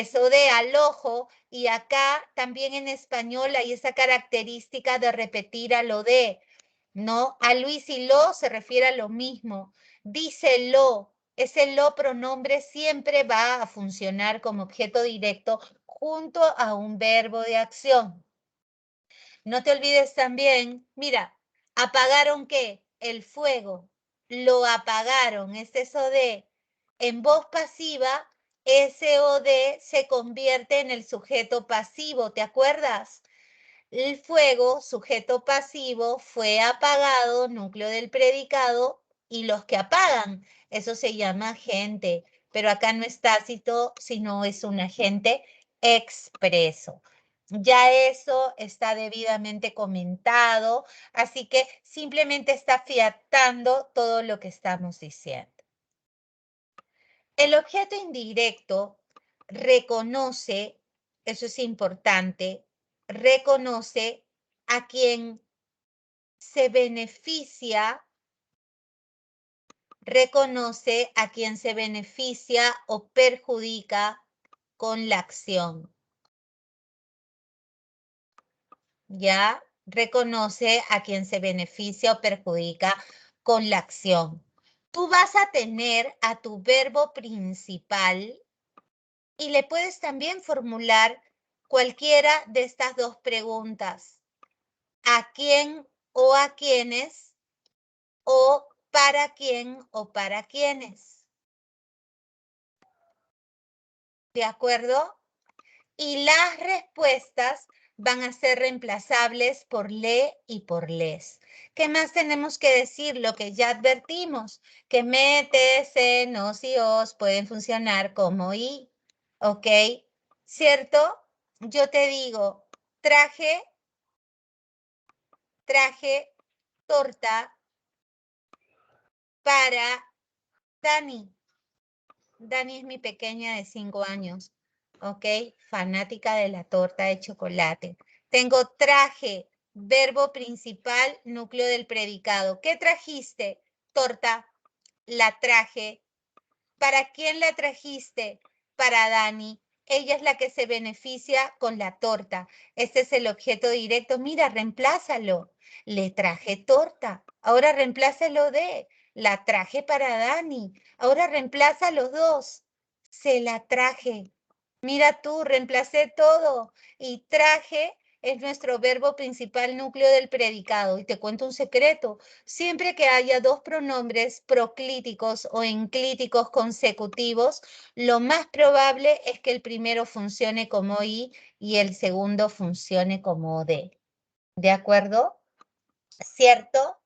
eso de al ojo, y acá también en español hay esa característica de repetir a lo de, ¿no? A Luis y lo se refiere a lo mismo. Dice lo, ese lo pronombre siempre va a funcionar como objeto directo junto a un verbo de acción. No te olvides también, mira, ¿apagaron qué? El fuego. Lo apagaron, es eso de, en voz pasiva, ese o de se convierte en el sujeto pasivo, ¿te acuerdas? El fuego, sujeto pasivo, fue apagado, núcleo del predicado, y los que apagan, eso se llama agente, pero acá no es tácito, sino es un agente expreso. Ya eso está debidamente comentado, así que simplemente está fiatando todo lo que estamos diciendo. El objeto indirecto reconoce, eso es importante, reconoce a quien se beneficia, reconoce a quien se beneficia o perjudica con la acción. ¿Ya? Reconoce a quien se beneficia o perjudica con la acción. Tú vas a tener a tu verbo principal y le puedes también formular cualquiera de estas dos preguntas. ¿A quién o a quiénes? O ¿para quién o para quiénes? ¿De acuerdo? Y las respuestas van a ser reemplazables por le y por les. ¿Qué más tenemos que decir? Lo que ya advertimos, que mete, se, nos y os pueden funcionar como y, ¿ok? ¿Cierto? Yo te digo, traje torta para Dani. Dani es mi pequeña de 5 años, ¿ok? Fanática de la torta de chocolate. Tengo traje, verbo principal, núcleo del predicado. ¿Qué trajiste? Torta. La traje. ¿Para quién la trajiste? Para Dani. Ella es la que se beneficia con la torta. Este es el objeto directo. Mira, reemplázalo. Le traje torta. Ahora reemplázalo de. La traje para Dani. Ahora reemplaza los dos. Se la traje. Mira tú, reemplacé todo. Y traje es nuestro verbo principal, núcleo del predicado. Y te cuento un secreto. Siempre que haya dos pronombres proclíticos o enclíticos consecutivos, lo más probable es que el primero funcione como i y el segundo funcione como de. ¿De acuerdo? ¿Cierto?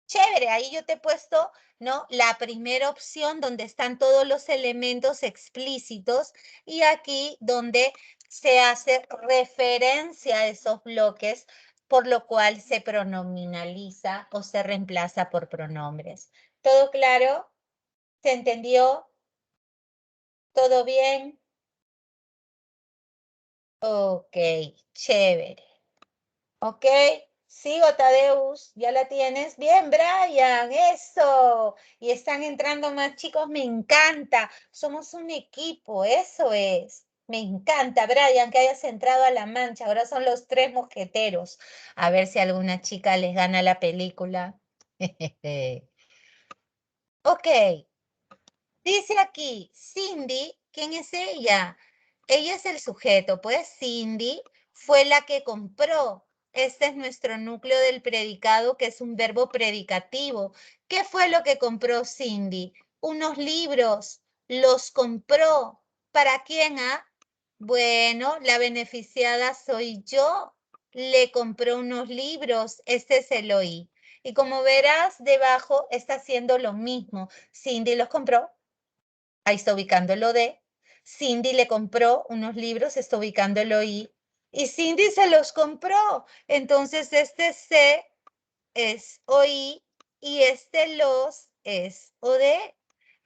Chévere, ahí yo te he puesto, ¿no? La primera opción donde están todos los elementos explícitos y aquí donde se hace referencia a esos bloques, por lo cual se pronominaliza o se reemplaza por pronombres. ¿Todo claro? ¿Se entendió? ¿Todo bien? Ok, chévere. Ok, sigo Tadeus, ya la tienes. Bien, Brian, eso. Y están entrando más chicos, me encanta. Somos un equipo, eso es. Me encanta, Brian, que hayas entrado a La Mancha. Ahora son los 3 mosqueteros. A ver si alguna chica les gana la película. Ok, dice aquí, Cindy, ¿quién es ella? Ella es el sujeto, pues Cindy fue la que compró. Este es nuestro núcleo del predicado, que es un verbo predicativo. ¿Qué fue lo que compró Cindy? Unos libros. Los compró. ¿Para quién, ah? Bueno, la beneficiada soy yo. Le compró unos libros. Este es el oí. Y como verás, debajo está haciendo lo mismo. Cindy los compró. Ahí está ubicando lo de. Cindy le compró unos libros, está ubicando el oí. Y Cindy se los compró. Entonces este se es oí y este los es o de.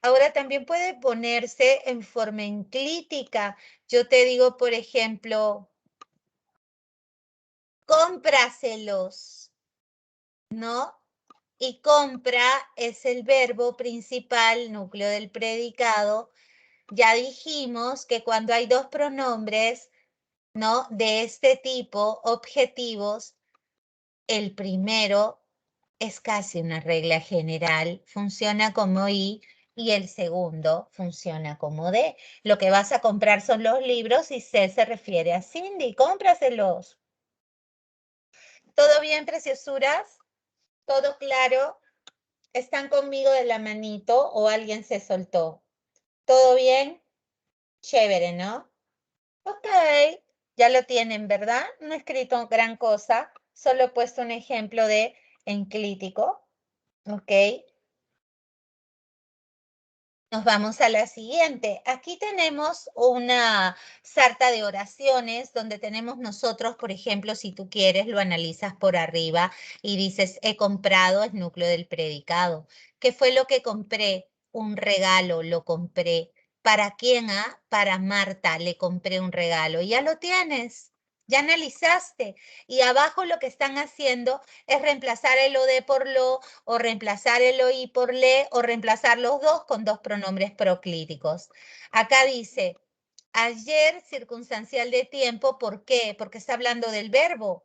Ahora también puede ponerse en forma enclítica. Yo te digo, por ejemplo, cómpraselos, ¿no? Y compra es el verbo principal, núcleo del predicado, ya dijimos que cuando hay dos pronombres, ¿no? De este tipo, objetivos, el primero es casi una regla general, funciona como y el segundo funciona como de. Lo que vas a comprar son los libros y se refiere a Cindy, cómpraselos. ¿Todo bien, preciosuras? ¿Todo claro? ¿Están conmigo de la manito o alguien se soltó? ¿Todo bien? Chévere, ¿no? Ok, ya lo tienen, ¿verdad? No he escrito gran cosa, solo he puesto un ejemplo de enclítico. Ok, nos vamos a la siguiente. Aquí tenemos una sarta de oraciones donde tenemos nosotros, por ejemplo, si tú quieres, lo analizas por arriba y dices, he comprado, es núcleo del predicado. ¿Qué fue lo que compré? Un regalo, lo compré. ¿Para quién? Ah? Para Marta, le compré un regalo. Ya lo tienes, ya analizaste. Y abajo lo que están haciendo es reemplazar el o de por lo, o reemplazar el oí por le, o reemplazar los dos con dos pronombres proclíticos. Acá dice, ayer circunstancial de tiempo, ¿por qué? Porque está hablando del verbo.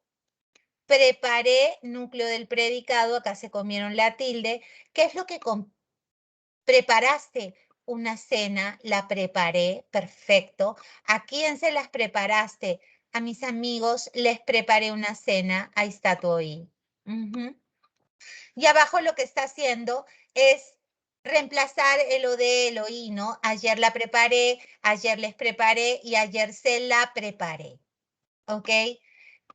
Preparé, núcleo del predicado, acá se comieron la tilde. ¿Qué es lo que preparaste? Una cena, la preparé, perfecto. ¿A quién se las preparaste? A mis amigos les preparé una cena, ahí está tu oí. Y abajo lo que está haciendo es reemplazar el o de el oí, ¿no? Ayer la preparé, ayer les preparé y ayer se la preparé, ¿ok?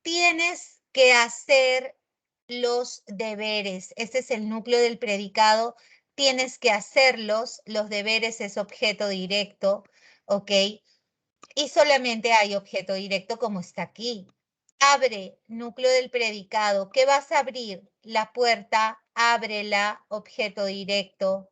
Tienes que hacer los deberes. Este es el núcleo del predicado. Tienes que hacerlos. Los deberes es objeto directo, ¿ok? Y solamente hay objeto directo como está aquí. Abre, núcleo del predicado. ¿Qué vas a abrir? La puerta, ábrela, objeto directo.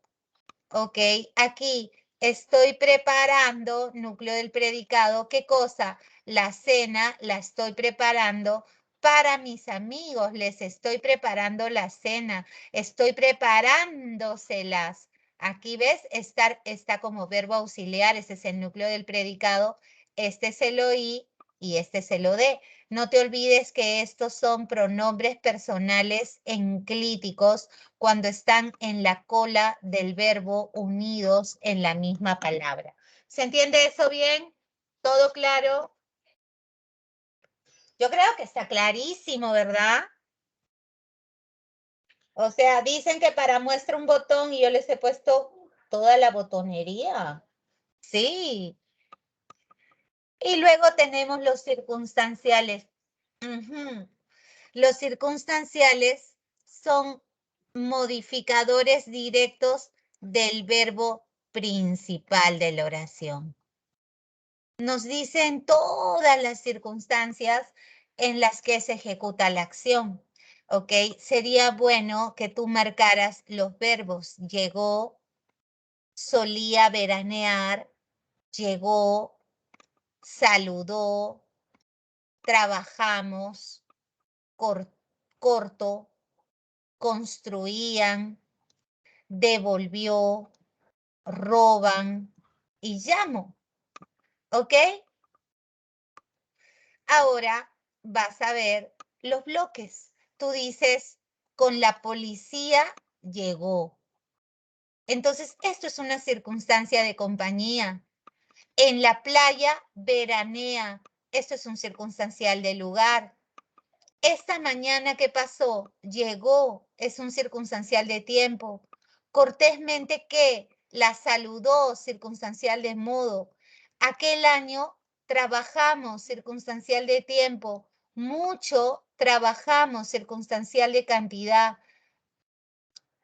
Ok, aquí estoy preparando, núcleo del predicado. ¿Qué cosa? La cena la estoy preparando para mis amigos. Les estoy preparando la cena. Estoy preparándoselas. Aquí ves, estar está como verbo auxiliar. Ese es el núcleo del predicado. Este es el oí y este es el odé. No te olvides que estos son pronombres personales enclíticos cuando están en la cola del verbo unidos en la misma palabra. ¿Se entiende eso bien? ¿Todo claro? Yo creo que está clarísimo, ¿verdad? O sea, dicen que para muestra un botón y yo les he puesto toda la botonería. Sí. Y luego tenemos los circunstanciales. Ujú. Los circunstanciales son modificadores directos del verbo principal de la oración. Nos dicen todas las circunstancias en las que se ejecuta la acción. ¿Ok? Sería bueno que tú marcaras los verbos. Llegó, solía veranear, llegó, saludó, trabajamos, corto, construían, devolvió, roban y llamo. ¿Ok? Ahora vas a ver los bloques. Tú dices, con la policía llegó. Entonces, esto es una circunstancia de compañía. En la playa veranea. Esto es un circunstancial de lugar. Esta mañana que pasó, llegó, es un circunstancial de tiempo. Cortésmente que la saludó, circunstancial de modo. Aquel año trabajamos, circunstancial de tiempo. Mucho trabajamos, circunstancial de cantidad.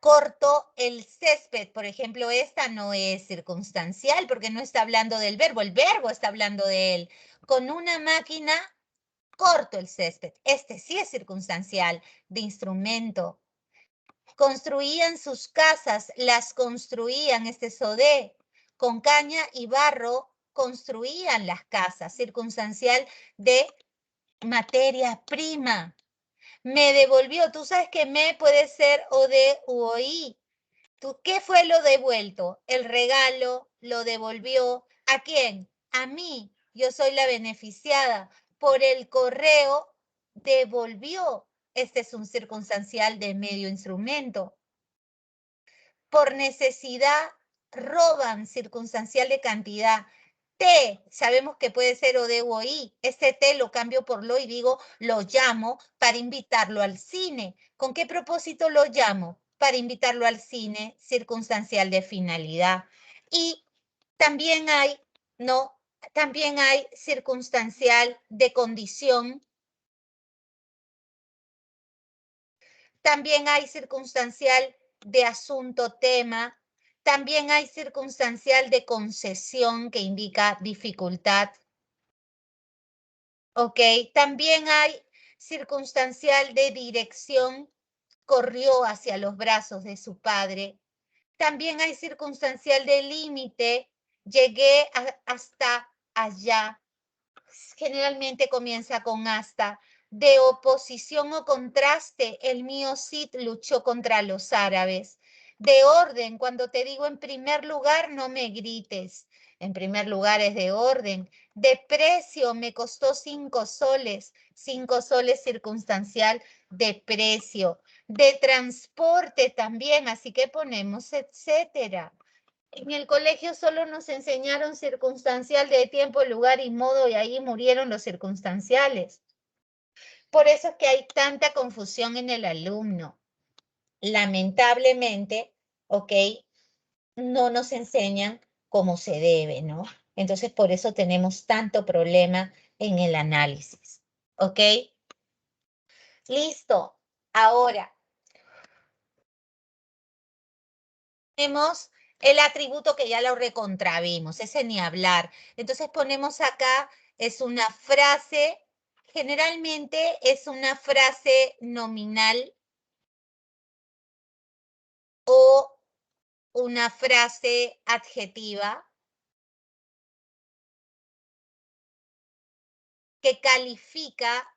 Corto el césped, por ejemplo, esta no es circunstancial porque no está hablando del verbo, el verbo está hablando de él. Con una máquina corto el césped. Este sí es circunstancial, de instrumento. Construían sus casas, las construían, este es OD. Con caña y barro construían las casas, circunstancial de materia prima. Me devolvió, tú sabes que me puede ser OD u OI. ¿Qué fue lo devuelto? El regalo lo devolvió. ¿A quién? A mí. Yo soy la beneficiada. Por el correo devolvió. Este es un circunstancial de medio instrumento. Por necesidad roban, circunstancial de cantidad. Te, sabemos que puede ser o de o i. Este te lo cambio por lo y digo, lo llamo para invitarlo al cine. ¿Con qué propósito lo llamo? Para invitarlo al cine, circunstancial de finalidad. Y también hay, no, también hay circunstancial de condición. También hay circunstancial de asunto, tema. También hay circunstancial de concesión que indica dificultad. ¿Ok? También hay circunstancial de dirección, corrió hacia los brazos de su padre. También hay circunstancial de límite, llegué hasta allá. Generalmente comienza con hasta. De oposición o contraste, el mío Cid luchó contra los árabes. De orden, cuando te digo en primer lugar, no me grites. En primer lugar es de orden. De precio, me costó 5 soles. 5 soles circunstancial de precio. De transporte también, así que ponemos etcétera. En el colegio solo nos enseñaron circunstancial de tiempo, lugar y modo y ahí murieron los circunstanciales. Por eso es que hay tanta confusión en el alumno. Lamentablemente, ¿ok? No nos enseñan como se debe, ¿no? Entonces, por eso tenemos tanto problema en el análisis, ¿ok? Listo. Ahora, tenemos el atributo que ya lo recontravimos, ese ni hablar. Entonces ponemos acá, es una frase, generalmente es una frase nominal o una frase adjetiva que califica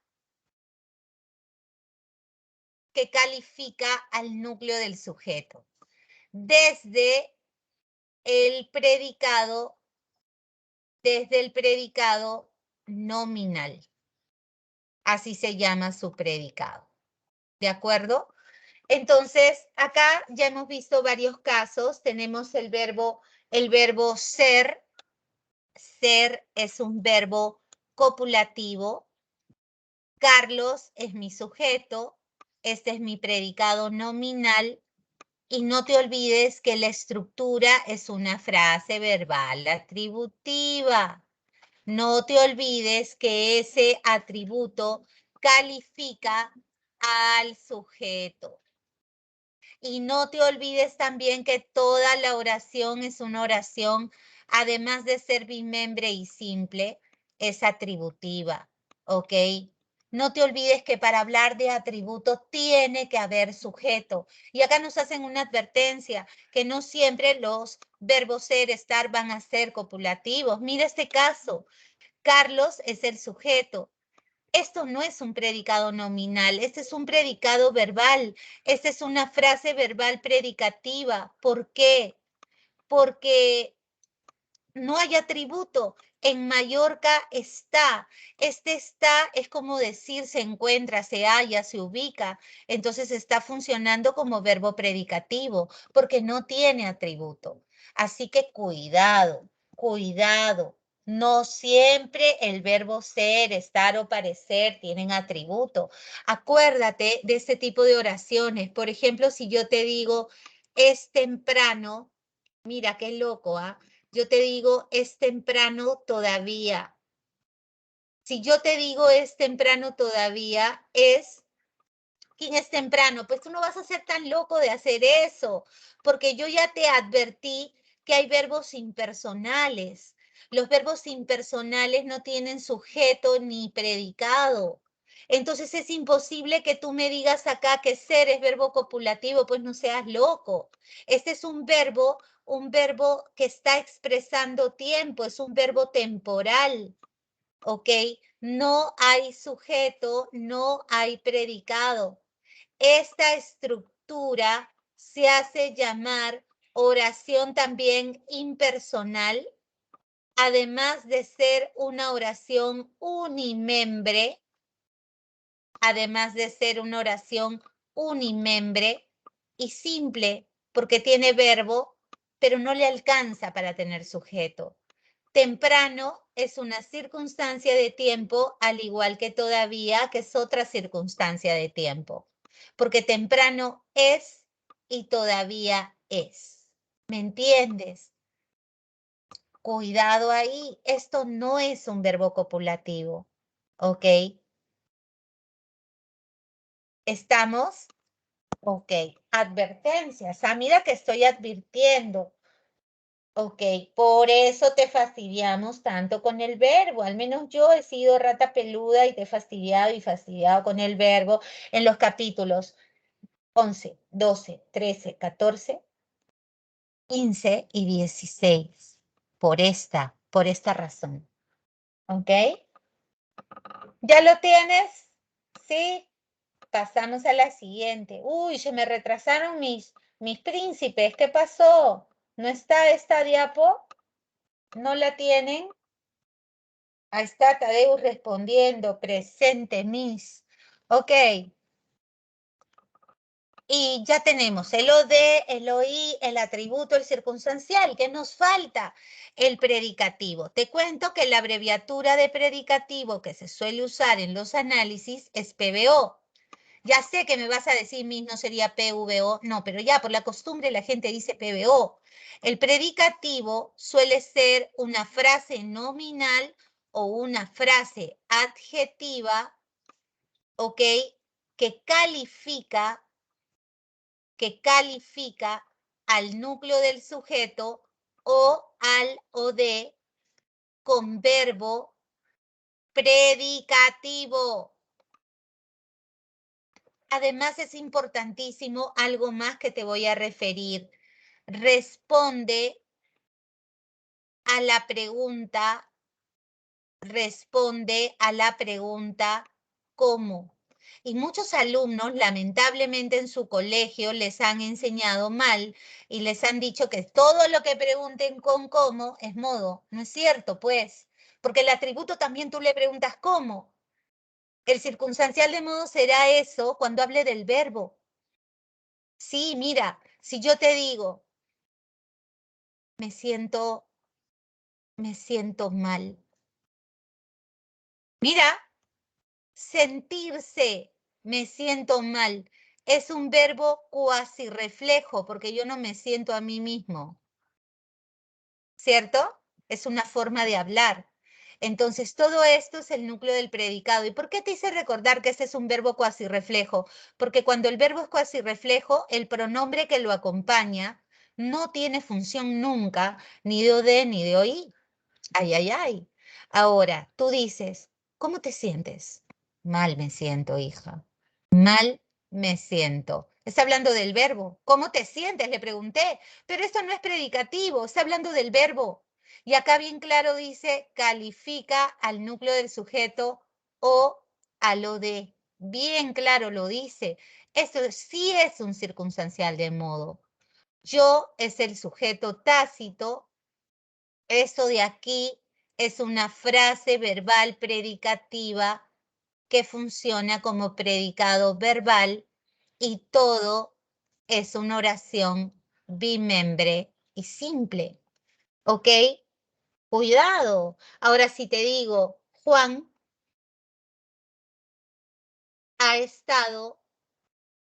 al núcleo del sujeto. Desde el predicado nominal. Así se llama su predicado. ¿De acuerdo? Entonces, acá ya hemos visto varios casos. Tenemos el verbo ser. Ser es un verbo copulativo. Carlos es mi sujeto. Este es mi predicado nominal. Y no te olvides que la estructura es una frase verbal atributiva. No te olvides que ese atributo califica al sujeto. Y no te olvides también que toda la oración es una oración, además de ser bimembre y simple, es atributiva, ¿ok? No te olvides que para hablar de atributo tiene que haber sujeto. Y acá nos hacen una advertencia, que no siempre los verbos ser, estar van a ser copulativos. Mira este caso. Carlos es el sujeto. Esto no es un predicado nominal, este es un predicado verbal, esta es una frase verbal predicativa. ¿Por qué? Porque no hay atributo. En Mallorca está. Este está es como decir se encuentra, se halla, se ubica. Entonces está funcionando como verbo predicativo porque no tiene atributo. Así que cuidado, cuidado. No siempre el verbo ser, estar o parecer tienen atributo. Acuérdate de este tipo de oraciones. Por ejemplo, si yo te digo es temprano, mira qué loco, ¿ah? Yo te digo, es temprano todavía. Si yo te digo es temprano todavía, ¿quién es temprano? Pues tú no vas a ser tan loco de hacer eso, porque yo ya te advertí que hay verbos impersonales. Los verbos impersonales no tienen sujeto ni predicado. Entonces es imposible que tú me digas acá que ser es verbo copulativo, pues no seas loco. Este es un verbo que está expresando tiempo, es un verbo temporal, ¿ok? No hay sujeto, no hay predicado. Esta estructura se hace llamar oración también impersonal, además de ser una oración unimembre, y simple, porque tiene verbo, pero no le alcanza para tener sujeto. Temprano es una circunstancia de tiempo, al igual que todavía, que es otra circunstancia de tiempo, porque temprano es y todavía es. ¿Me entiendes? Cuidado ahí, esto no es un verbo copulativo, ¿ok? ¿Estamos? Ok, advertencias. Ah, mira que estoy advirtiendo. Ok, por eso te fastidiamos tanto con el verbo. Al menos yo he sido rata peluda y te he fastidiado y fastidiado con el verbo en los capítulos 11, 12, 13, 14, 15 y 16. Por esta razón. ¿Ok? ¿Ya lo tienes? ¿Sí? Pasamos a la siguiente. Uy, se me retrasaron mis príncipes. ¿Qué pasó? ¿No está esta diapo? ¿No la tienen? Ahí está Tadeu respondiendo. Presente, Miss. Ok. Y ya tenemos el OD, el OI, el atributo, el circunstancial. ¿Qué nos falta? El predicativo. Te cuento que la abreviatura de predicativo que se suele usar en los análisis es PBO. Ya sé que me vas a decir, Miss, no sería PVO. No, pero ya por la costumbre la gente dice PBO. El predicativo suele ser una frase nominal o una frase adjetiva, ¿ok? Que califica al núcleo del sujeto o al o de con verbo predicativo. Además, es importantísimo algo más que te voy a referir. Responde a la pregunta ¿cómo? Y muchos alumnos, lamentablemente en su colegio, les han enseñado mal y les han dicho que todo lo que pregunten con cómo es modo. No es cierto, pues, porque el atributo también tú le preguntas cómo. El circunstancial de modo será eso cuando hable del verbo. Sí, mira, si yo te digo, me siento mal. Mira, sentirse, me siento mal, es un verbo cuasi reflejo, porque yo no me siento a mí mismo, ¿cierto? Es una forma de hablar. Entonces, todo esto es el núcleo del predicado. ¿Y por qué te hice recordar que ese es un verbo cuasi reflejo? Porque cuando el verbo es cuasi reflejo, el pronombre que lo acompaña no tiene función nunca, ni de OD ni de OI. Ay, ay, ay. Ahora, tú dices, ¿cómo te sientes? Mal me siento, hija. Mal me siento. Está hablando del verbo. ¿Cómo te sientes? Le pregunté. Pero esto no es predicativo, está hablando del verbo. Y acá bien claro dice, califica al núcleo del sujeto o a lo de. Bien claro lo dice. Esto sí es un circunstancial de modo. Yo es el sujeto tácito. Eso de aquí es una frase verbal predicativa que funciona como predicado verbal y todo es una oración bimembre y simple. ¿Ok? Cuidado. Ahora si te digo, Juan ha estado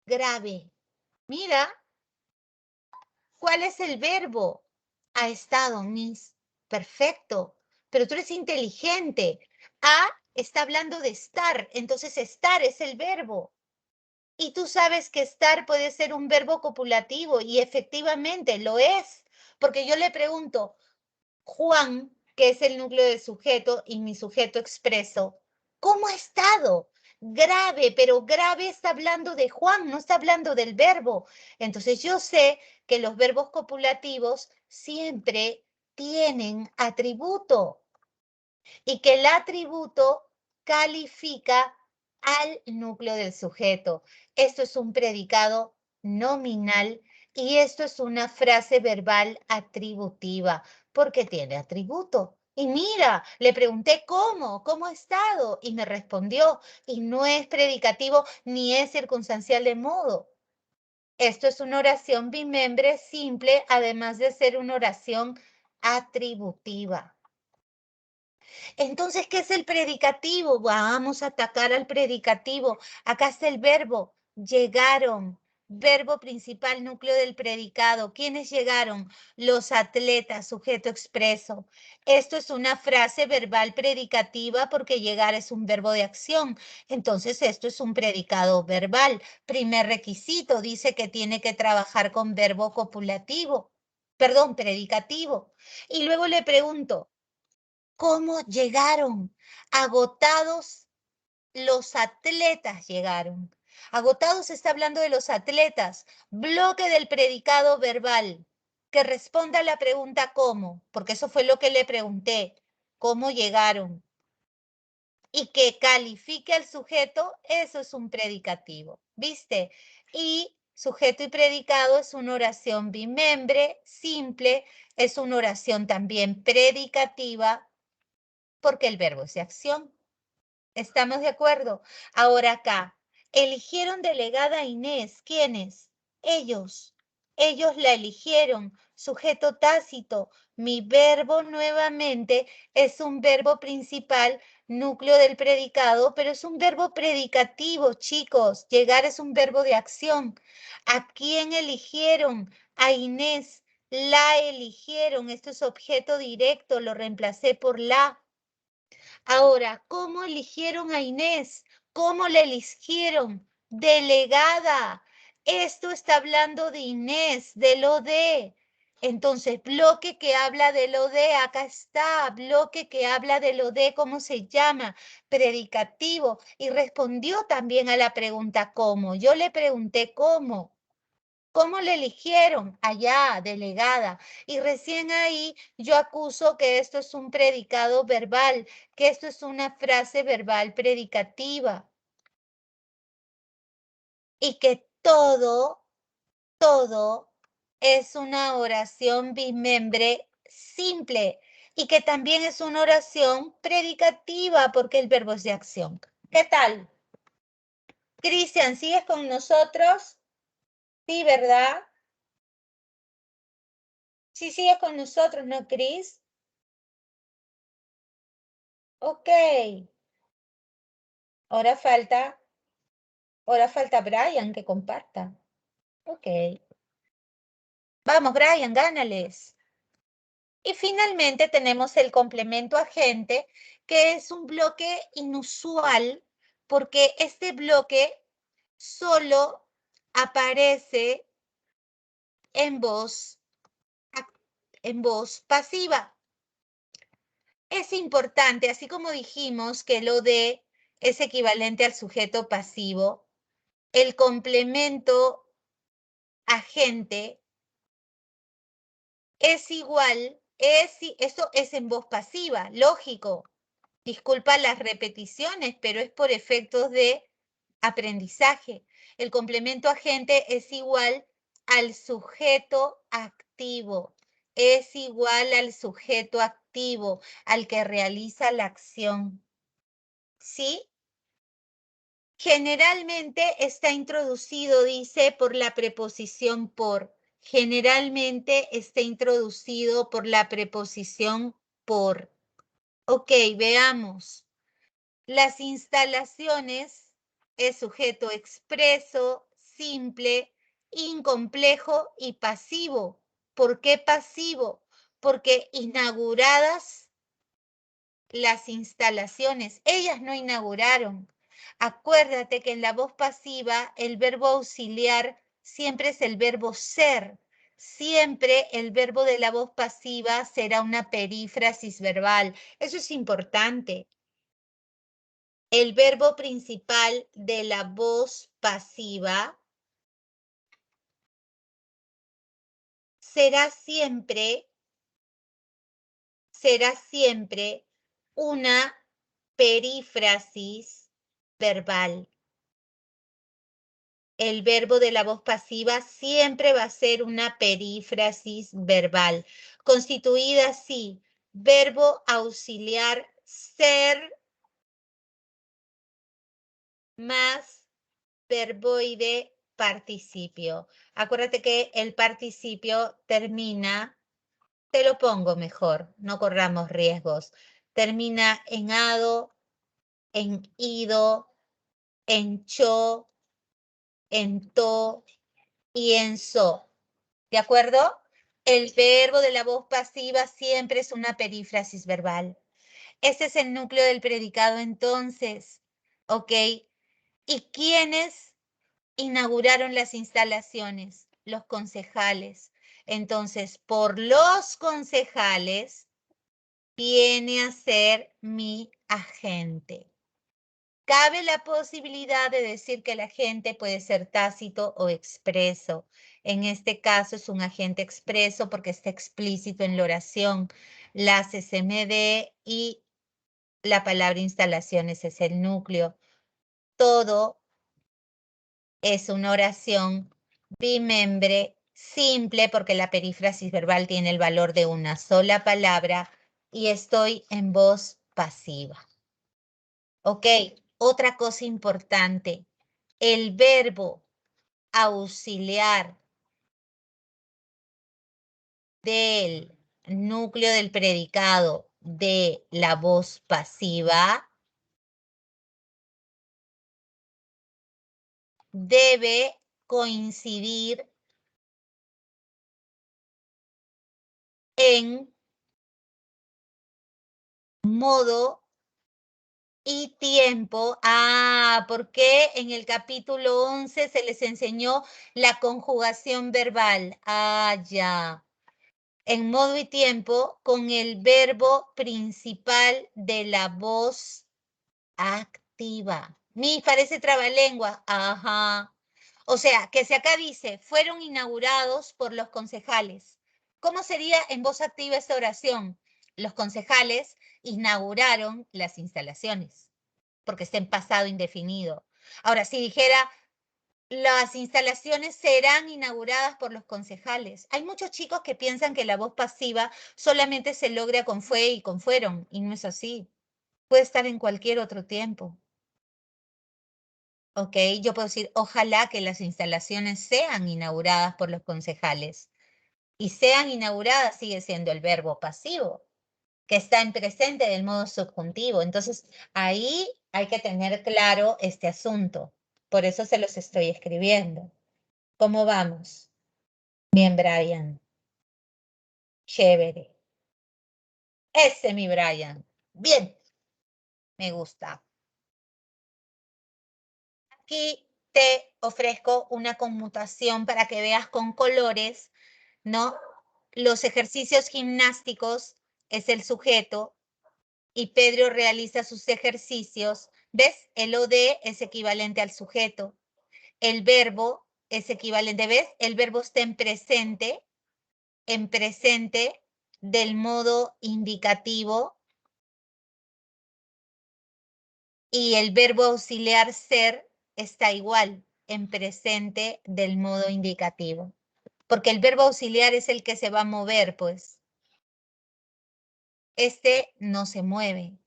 grave. Mira, ¿cuál es el verbo? Ha estado, Miss. Perfecto. Pero tú eres inteligente. A está hablando de estar, entonces estar es el verbo. Y tú sabes que estar puede ser un verbo copulativo y efectivamente lo es, porque yo le pregunto, Juan, que es el núcleo del sujeto y mi sujeto expreso, ¿cómo ha estado? Grave, pero grave está hablando de Juan, no está hablando del verbo. Entonces yo sé que los verbos copulativos siempre tienen atributo y que el atributo califica al núcleo del sujeto. Esto es un predicado nominal y esto es una frase verbal atributiva porque tiene atributo. Y mira, le pregunté cómo ha estado y me respondió y no es predicativo ni es circunstancial de modo. Esto es una oración bimembre simple, además de ser una oración atributiva. Entonces, ¿qué es el predicativo? Vamos a atacar al predicativo. Acá está el verbo. Llegaron. Verbo principal, núcleo del predicado. ¿Quiénes llegaron? Los atletas, sujeto expreso. Esto es una frase verbal predicativa porque llegar es un verbo de acción. Entonces, esto es un predicado verbal. Primer requisito, dice que tiene que trabajar con verbo copulativo. Perdón, predicativo. Y luego le pregunto, ¿cómo llegaron? Agotados, los atletas llegaron. Agotados está hablando de los atletas. Bloque del predicado verbal. Que responda a la pregunta ¿cómo? Porque eso fue lo que le pregunté. ¿Cómo llegaron? Y que califique al sujeto, eso es un predicativo. ¿Viste? Y sujeto y predicado es una oración bimembre, simple, es una oración también predicativa porque el verbo es de acción. ¿Estamos de acuerdo? Ahora acá, eligieron delegada a Inés. ¿Quiénes? Ellos. Ellos la eligieron. Sujeto tácito. Mi verbo nuevamente es un verbo principal, núcleo del predicado, pero es un verbo predicativo, chicos. Llegar es un verbo de acción. ¿A quién eligieron? A Inés. La eligieron. Esto es objeto directo. Lo reemplacé por la. Ahora, ¿cómo eligieron a Inés? ¿Cómo la eligieron? Delegada. Esto está hablando de Inés, de lo de. Entonces, bloque que habla de lo de, acá está, bloque que habla de lo de, ¿cómo se llama? Predicativo. Y respondió también a la pregunta ¿cómo? Yo le pregunté ¿cómo? ¿Cómo le eligieron? Allá, delegada. Y recién ahí yo acuso que esto es un predicado verbal, que esto es una frase verbal predicativa. Y que todo es una oración bimembre simple. Y que también es una oración predicativa porque el verbo es de acción. ¿Qué tal? Cristian, ¿sigues con nosotros? Sí, ¿verdad? Sí, sigues con nosotros, ¿no, Cris? Ok. Ahora falta Brian que comparta. Ok. Vamos, Brian, gánales. Y finalmente tenemos el complemento agente, que es un bloque inusual, porque este bloque solo aparece en voz pasiva. Es importante, así como dijimos que lo de es equivalente al sujeto pasivo, el complemento agente es igual, esto es en voz pasiva, lógico. Disculpa las repeticiones, pero es por efectos de aprendizaje. El complemento agente es igual al sujeto activo. Es igual al sujeto activo, al que realiza la acción. ¿Sí? Generalmente está introducido, dice, por la preposición por. Generalmente está introducido por la preposición por. Ok, veamos. Las instalaciones es sujeto expreso, simple, incomplejo y pasivo. ¿Por qué pasivo? Porque inauguradas las instalaciones, ellas no inauguraron. Acuérdate que en la voz pasiva el verbo auxiliar siempre es el verbo ser. Siempre el verbo de la voz pasiva será una perífrasis verbal. Eso es importante. El verbo principal de la voz pasiva será siempre una perífrasis verbal. el verbo de la voz pasiva siempre va a ser una perífrasis verbal, constituida así, verbo auxiliar ser más verboide participio. Acuérdate que el participio termina, te lo pongo mejor, no corramos riesgos, termina en ado, en ido, en cho, en to y en so. ¿De acuerdo? El verbo de la voz pasiva siempre es una perífrasis verbal. Ese es el núcleo del predicado entonces. ¿Ok? ¿Y quiénes inauguraron las instalaciones? Los concejales. Entonces, por los concejales viene a ser mi agente. Cabe la posibilidad de decir que el agente puede ser tácito o expreso. En este caso es un agente expreso porque está explícito en la oración. Las SMD y la palabra instalaciones es el núcleo. Todo es una oración bimembre simple porque la perífrasis verbal tiene el valor de una sola palabra y estoy en voz pasiva. ¿Ok? Otra cosa importante, el verbo auxiliar del núcleo del predicado de la voz pasiva debe coincidir en modo y tiempo. Porque en el capítulo 11 se les enseñó la conjugación verbal. Ya. En modo y tiempo con el verbo principal de la voz activa. Parece trabalengua. Ajá. O sea, que si acá dice, fueron inaugurados por los concejales. ¿Cómo sería en voz activa esta oración? Los concejales inauguraron las instalaciones, porque está en pasado indefinido. Ahora, si dijera, las instalaciones serán inauguradas por los concejales. Hay muchos chicos que piensan que la voz pasiva solamente se logra con fue y con fueron, y no es así. Puede estar en cualquier otro tiempo. ¿Ok? Yo puedo decir, ojalá que las instalaciones sean inauguradas por los concejales. Y sean inauguradas sigue siendo el verbo pasivo, que está en presente del modo subjuntivo. Entonces, ahí hay que tener claro este asunto. Por eso se los estoy escribiendo. ¿Cómo vamos? Bien, Brian. Chévere. Ese mi Brian. Bien. Me gusta. Aquí te ofrezco una conmutación para que veas con colores, ¿no? Los ejercicios gimnásticos es el sujeto y Pedro realiza sus ejercicios. ¿Ves? El OD es equivalente al sujeto. El verbo es equivalente. ¿Ves? El verbo está en presente del modo indicativo y el verbo auxiliar ser está igual en presente del modo indicativo. Porque el verbo auxiliar es el que se va a mover, pues. Este no se mueve.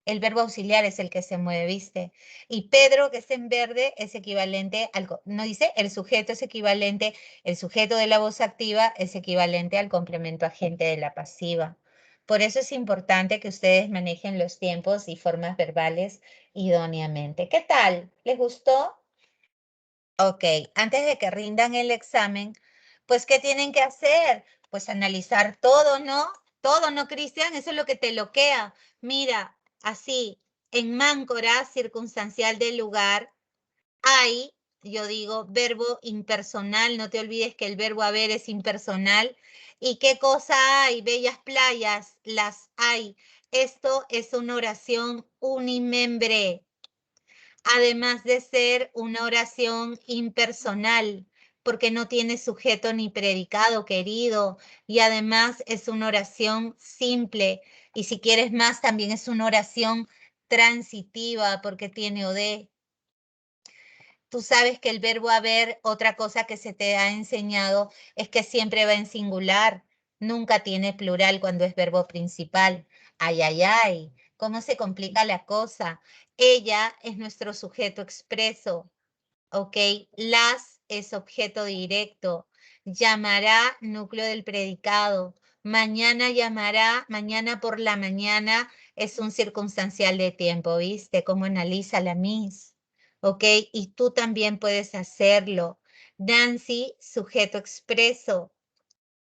El verbo auxiliar es el que se mueve, ¿viste? Y Pedro, que está en verde, es equivalente al... No dice, el sujeto es equivalente, el sujeto de la voz activa es equivalente al complemento agente de la pasiva. Por eso es importante que ustedes manejen los tiempos y formas verbales idóneamente. ¿Qué tal? ¿Les gustó? Ok, antes de que rindan el examen, pues, ¿qué tienen que hacer? Pues analizar todo, ¿no? Todo, ¿no, Cristian? Eso es lo que te loquea. Mira, así, en máncora circunstancial del lugar, hay, yo digo, verbo impersonal, no te olvides que el verbo haber es impersonal. ¿Y qué cosa hay? Bellas playas, las hay. Esto es una oración unimembre, además de ser una oración impersonal, porque no tiene sujeto ni predicado, querido, y además es una oración simple, y si quieres más, también es una oración transitiva, porque tiene OD. Tú sabes que el verbo haber, otra cosa que se te ha enseñado es que siempre va en singular, nunca tiene plural cuando es verbo principal. Ay, ay, ay, ¿cómo se complica la cosa? Ella es nuestro sujeto expreso, ¿ok? Las es objeto directo. Llamará, núcleo del predicado. Mañana llamará, mañana por la mañana es un circunstancial de tiempo, ¿viste? ¿Cómo analiza la Miss? ¿Ok? Y tú también puedes hacerlo. Nancy, sujeto expreso.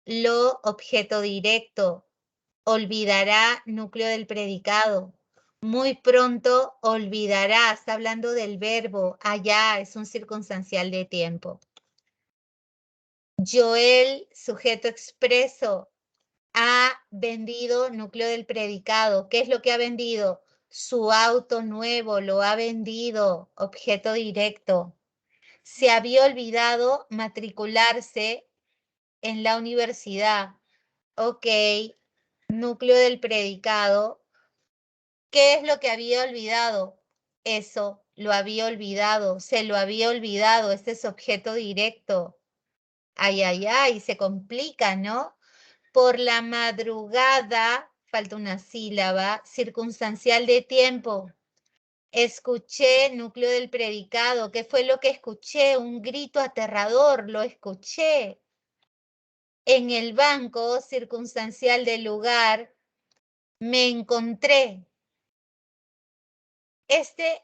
Lo, objeto directo. Olvidará, núcleo del predicado. Muy pronto olvidará, está hablando del verbo. Allá es un circunstancial de tiempo. Joel, sujeto expreso. Ha vendido, núcleo del predicado. ¿Qué es lo que ha vendido? Su auto nuevo, lo ha vendido, objeto directo. Se había olvidado matricularse en la universidad. Ok, núcleo del predicado. ¿Qué es lo que había olvidado? Eso, lo había olvidado, se lo había olvidado, este es objeto directo. Ay, ay, ay, se complica, ¿no? Por la madrugada, falta una sílaba, circunstancial de tiempo. Escuché, núcleo del predicado. ¿Qué fue lo que escuché? Un grito aterrador, lo escuché. En el banco, circunstancial del lugar, me encontré.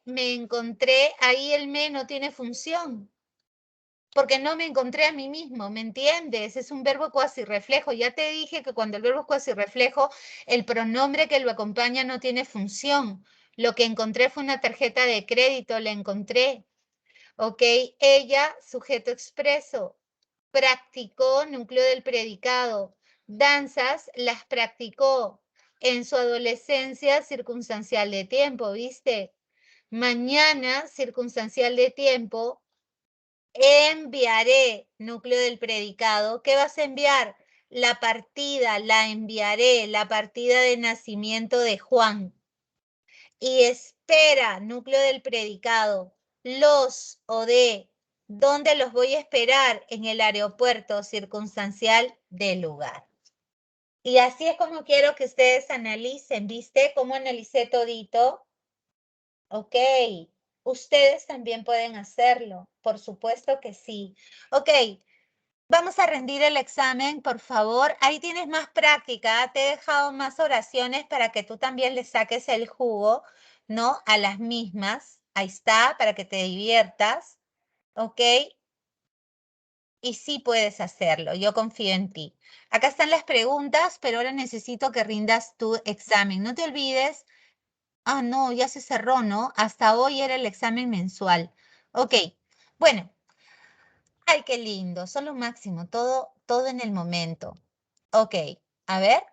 Me encontré, ahí el me no tiene función, porque no me encontré a mí mismo, ¿me entiendes? Es un verbo cuasi reflejo. Ya te dije que cuando el verbo es cuasi reflejo, el pronombre que lo acompaña no tiene función. Lo que encontré fue una tarjeta de crédito, la encontré. ¿Ok? Ella, sujeto expreso, practicó, núcleo del predicado. Danzas las practicó en su adolescencia circunstancial de tiempo, ¿viste? Mañana, circunstancial de tiempo, enviaré, núcleo del predicado. ¿Qué vas a enviar? La partida, la enviaré, la partida de nacimiento de Juan. Y espera, núcleo del predicado. Los o de, ¿dónde los voy a esperar? En el aeropuerto circunstancial del lugar. Y así es como quiero que ustedes analicen, ¿viste? ¿Cómo analicé todito? Ok, ustedes también pueden hacerlo, por supuesto que sí. Ok, vamos a rendir el examen, por favor. Ahí tienes más práctica, te he dejado más oraciones para que tú también le saques el jugo, ¿no? A las mismas. Ahí está, para que te diviertas, ¿ok? Y sí puedes hacerlo, yo confío en ti. Acá están las preguntas, pero ahora necesito que rindas tu examen. No te olvides. Ah, no, ya se cerró, ¿no? Hasta hoy era el examen mensual. Ok, bueno. Ay, qué lindo, son lo máximo, todo en el momento. Ok, a ver.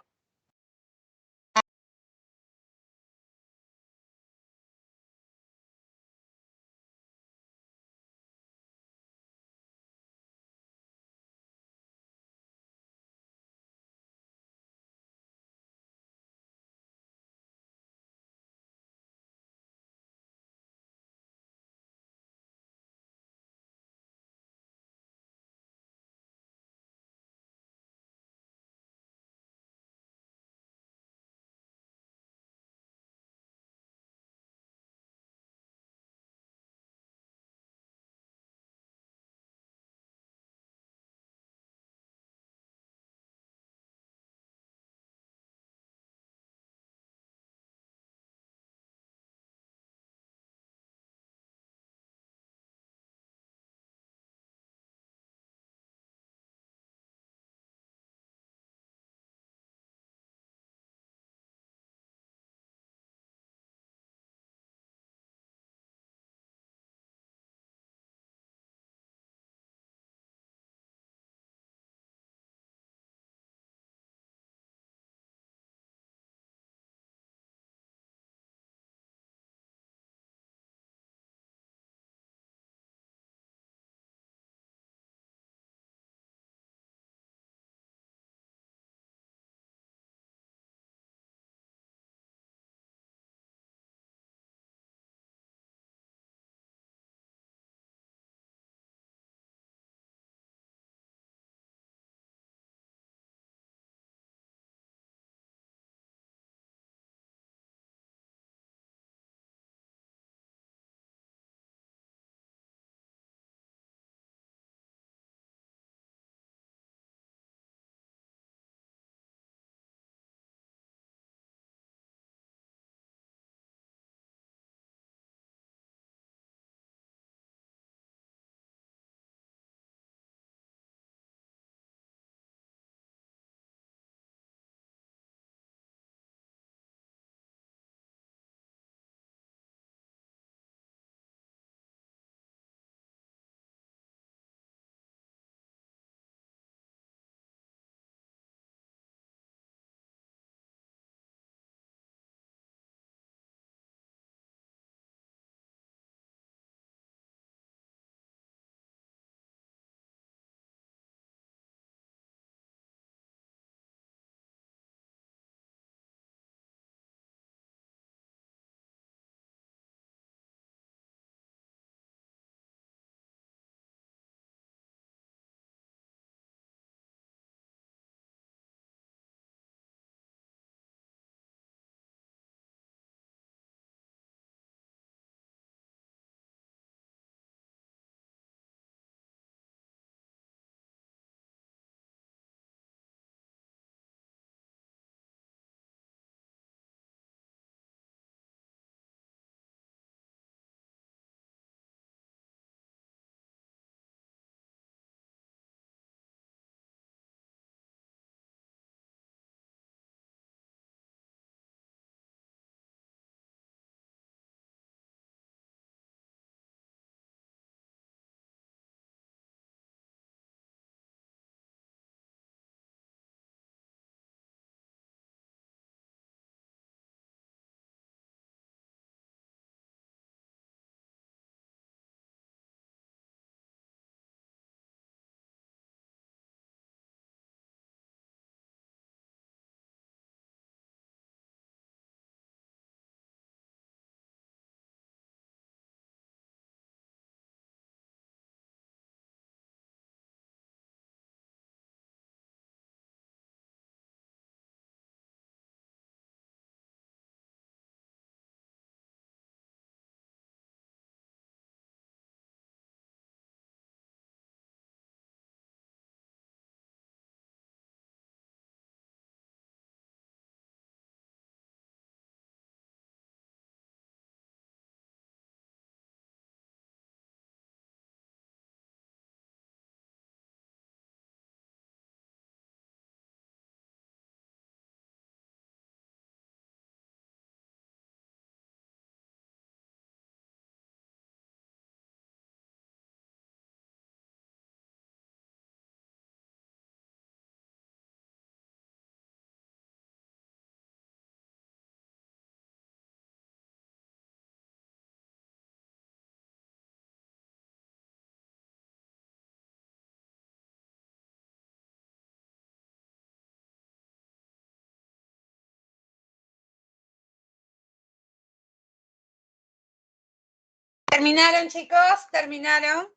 ¿Terminaron, chicos? ¿Terminaron?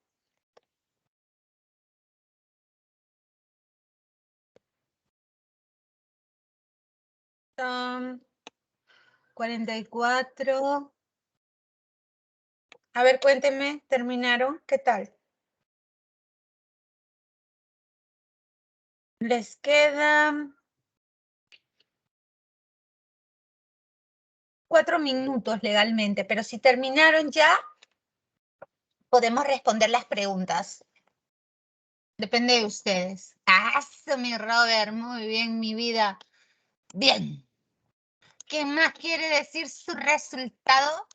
Son 44. A ver, cuéntenme, ¿terminaron? ¿Qué tal? Les quedan 4 minutos legalmente, pero si terminaron ya, podemos responder las preguntas. Depende de ustedes. Mi Robert, muy bien, mi vida. Bien. ¿Qué más quiere decir su resultado?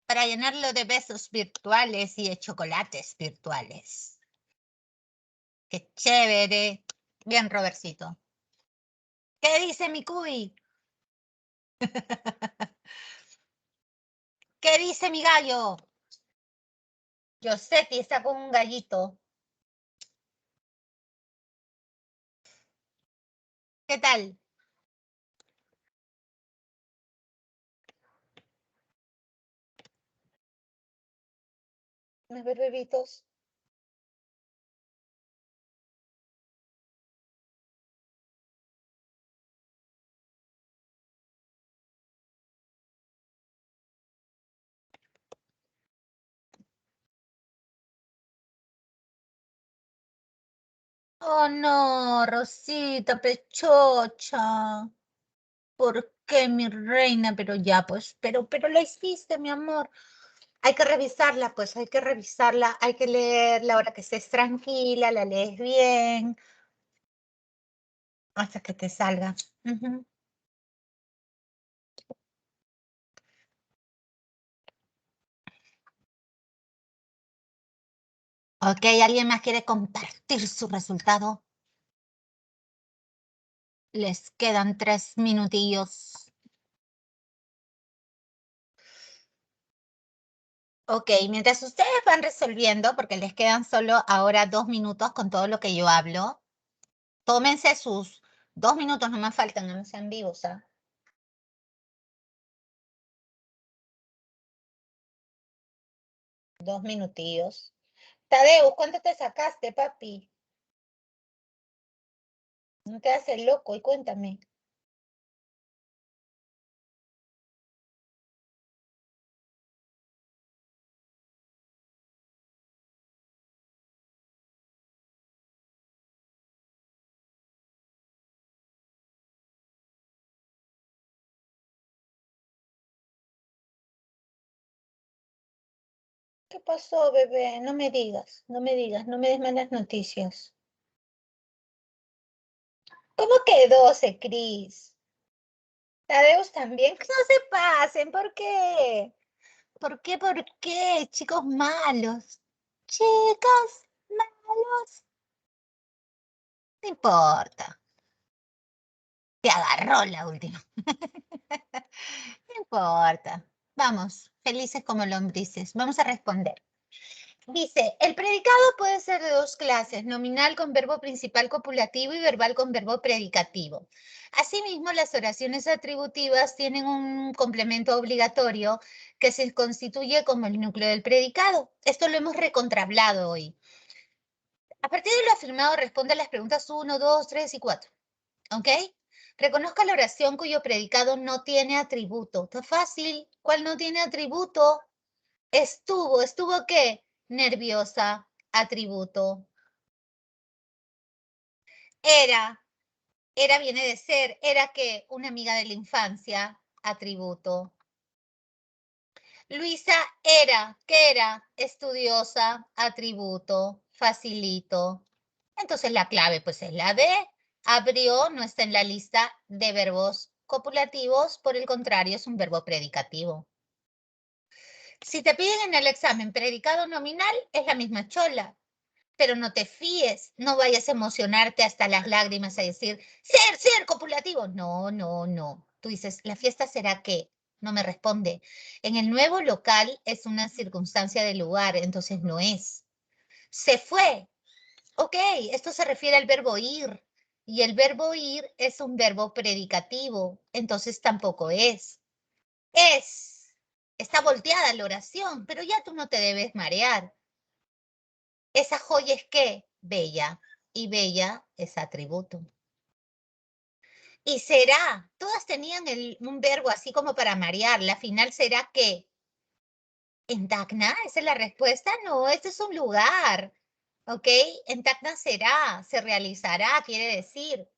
Para llenarlo de besos virtuales y de chocolates virtuales. ¡Qué chévere! Bien, Robertcito. ¿Qué dice mi cuy? ¿Qué dice mi gallo? Josetti está con un gallito. ¿Qué tal? Mis bebitos. Oh no, Rosita, pechocha. ¿Por qué, mi reina? Pero ya, pues, pero lo hiciste, mi amor. Hay que revisarla, pues, hay que revisarla, hay que leerla ahora que estés tranquila, la lees bien, hasta que te salga. Ujú. Ok, ¿alguien más quiere compartir su resultado? Les quedan 3 minutillos. Ok, mientras ustedes van resolviendo, porque les quedan solo ahora 2 minutos con todo lo que yo hablo, tómense sus 2 minutos, no me faltan, no sean vivos, ¿ah? 2 minutillos. Tadeu, ¿cuánto te sacaste, papi? No te haces loco y cuéntame. ¿Qué pasó, bebé? No me digas, no me digas, no me des malas noticias. ¿Cómo que 12, Cris? Tadeus también. Que no se pasen, ¿por qué? ¿Por qué? ¿Por qué? Chicos malos. Chicos malos. No importa. Te agarró la última. No importa. Vamos, felices como lombrices. Vamos a responder. Dice, el predicado puede ser de 2 clases, nominal con verbo principal copulativo y verbal con verbo predicativo. Asimismo, las oraciones atributivas tienen un complemento obligatorio que se constituye como el núcleo del predicado. Esto lo hemos recontrahablado hoy. A partir de lo afirmado, responde a las preguntas 1, 2, 3 y 4. ¿Ok? Reconozca la oración cuyo predicado no tiene atributo. Está fácil. ¿Cuál no tiene atributo? ¿Estuvo qué? Nerviosa, atributo. Era viene de ser, era que una amiga de la infancia, atributo. Luisa era, ¿qué era? Estudiosa, atributo, facilito. Entonces la clave pues es la de abrió, no está en la lista de verbos copulativos, por el contrario es un verbo predicativo. Si te piden en el examen predicado nominal, es la misma chola. Pero no te fíes, no vayas a emocionarte hasta las lágrimas a decir, ser copulativo. No, no, no. Tú dices, ¿la fiesta será qué? No me responde. En el nuevo local es una circunstancia de lugar, entonces no es. Se fue. Ok, esto se refiere al verbo ir. Y el verbo ir es un verbo predicativo, entonces tampoco es. Es. Está volteada la oración, pero ya tú no te debes marear. Esa joya es ¿qué? Bella. Y bella es atributo. Y será, todas tenían un verbo así como para marear. La final será ¿qué? ¿En Tacna? ¿Esa es la respuesta? No, este es un lugar. ¿Ok? En Tacna será, se realizará, quiere decir.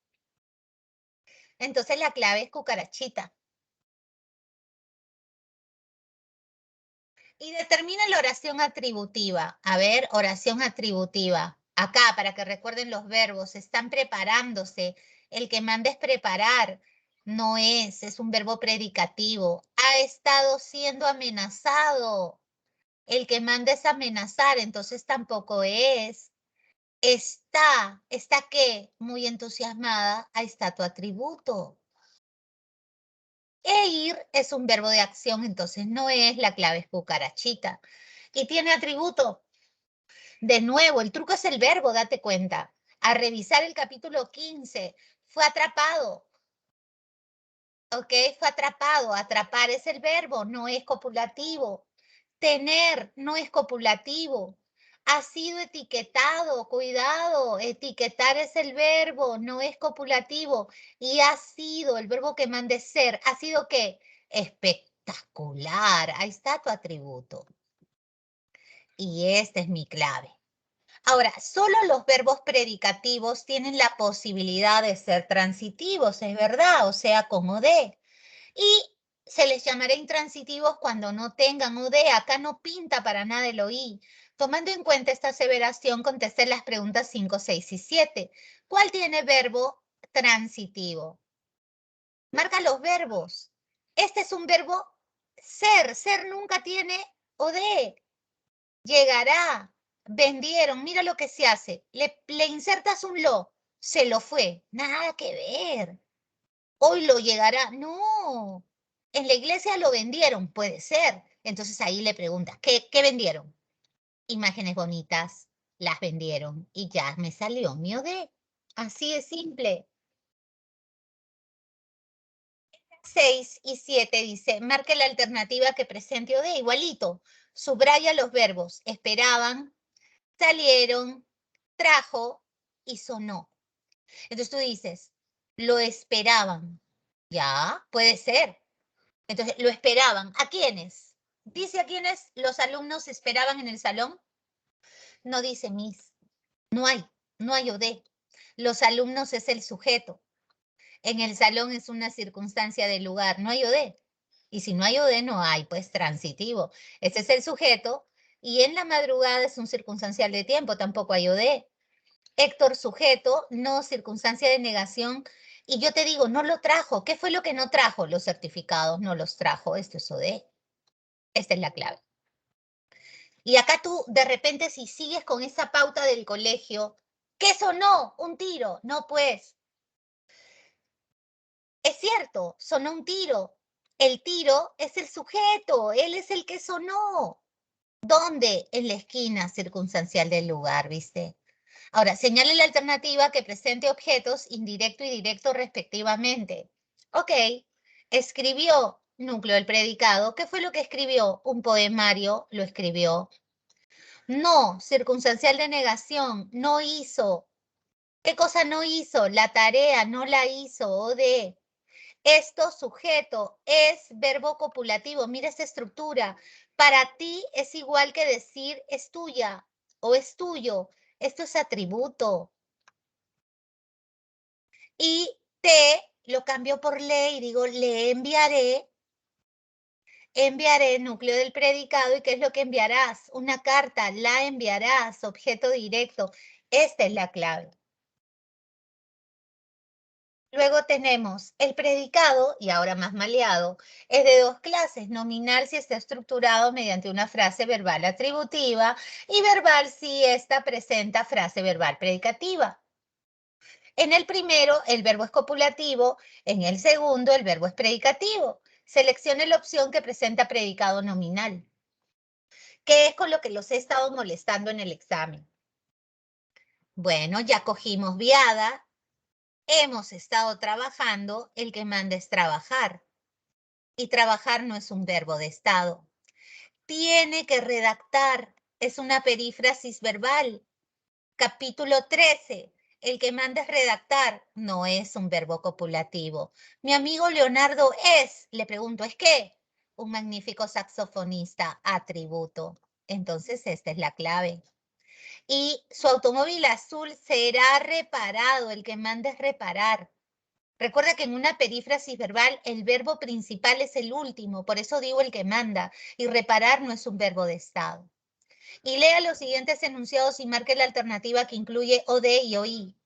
Entonces la clave es cucarachita. Y determina la oración atributiva. A ver, oración atributiva. Acá, para que recuerden los verbos, están preparándose. El que manda es preparar. No es un verbo predicativo. Ha estado siendo amenazado. El que manda es amenazar, entonces tampoco es. ¿Está qué? Muy entusiasmada. Ahí está tu atributo. E ir es un verbo de acción, entonces no es, la clave es cucarachita. Y tiene atributo. De nuevo, el truco es el verbo, date cuenta. A revisar el capítulo 15, fue atrapado. ¿Ok? Fue atrapado. Atrapar es el verbo, no es copulativo. Tener no es copulativo. Ha sido etiquetado, cuidado, etiquetar es el verbo, no es copulativo. Y ha sido, el verbo que mande ser, ¿ha sido qué? Espectacular. Ahí está tu atributo. Y esta es mi clave. Ahora, solo los verbos predicativos tienen la posibilidad de ser transitivos, es verdad, o sea, con OD. Y se les llamará intransitivos cuando no tengan OD. Acá no pinta para nada el OI. Tomando en cuenta esta aseveración, contesté las preguntas 5, 6 y 7. ¿Cuál tiene verbo transitivo? Marca los verbos. Este es un verbo ser. Ser nunca tiene OD. Llegará, vendieron, mira lo que se hace. Le insertas un lo, se lo fue. Nada que ver. Hoy lo llegará. No. En la iglesia lo vendieron, puede ser. Entonces ahí le preguntas, ¿qué vendieron? Imágenes bonitas, las vendieron y ya me salió mi OD. Así de simple. 6 y 7 dice, marque la alternativa que presente OD, igualito. Subraya los verbos, esperaban, salieron, trajo y sonó. Entonces tú dices, lo esperaban. Ya, puede ser. Entonces, lo esperaban. ¿A quiénes? ¿Dice a quiénes los alumnos esperaban en el salón? No dice Miss. No hay OD. Los alumnos es el sujeto. En el salón es una circunstancia del lugar. No hay OD. Y si no hay OD, no hay, pues, transitivo. Ese es el sujeto. Y en la madrugada es un circunstancial de tiempo. Tampoco hay OD. Héctor, sujeto, no circunstancia de negación. Y yo te digo, no lo trajo. ¿Qué fue lo que no trajo? Los certificados no los trajo. Esto es OD. Esta es la clave. Y acá tú, de repente, si sigues con esa pauta del colegio, ¿qué sonó? Un tiro. No, pues. Es cierto, sonó un tiro. El tiro es el sujeto, él es el que sonó. ¿Dónde? En la esquina circunstancial del lugar, ¿viste? Ahora, señale la alternativa que presente objetos indirecto y directo respectivamente. Ok, escribió núcleo del predicado. ¿Qué fue lo que escribió? Un poemario, lo escribió. No, circunstancial de negación, no hizo. ¿Qué cosa no hizo? La tarea no la hizo, o de. Esto, sujeto, es verbo copulativo. Mira esta estructura. Para ti es igual que decir es tuya o es tuyo. Esto es atributo. Y te lo cambio por le y digo le enviaré. Enviaré núcleo del predicado. ¿Y qué es lo que enviarás? Una carta, la enviarás, objeto directo. Esta es la clave. Luego tenemos el predicado, y ahora más maleado, es de dos clases, nominal si está estructurado mediante una frase verbal atributiva y verbal si esta presenta frase verbal predicativa. En el primero, el verbo es copulativo, en el segundo, el verbo es predicativo. Seleccione la opción que presenta predicado nominal, que es con lo que los he estado molestando en el examen. Bueno, ya cogimos viada, hemos estado trabajando, el que manda es trabajar. Y trabajar no es un verbo de estado. tiene que redactar. Es una perífrasis verbal. Capítulo 13. El que manda es redactar. No es un verbo copulativo. Mi amigo Leonardo le pregunto, ¿es qué? Un magnífico saxofonista, atributo. Entonces esta es la clave. Y su automóvil azul será reparado. El que manda es reparar. Recuerda que en una perífrasis verbal el verbo principal es el último, por eso digo el que manda, y reparar no es un verbo de estado. Y lea los siguientes enunciados y marque la alternativa que incluye OD y OI.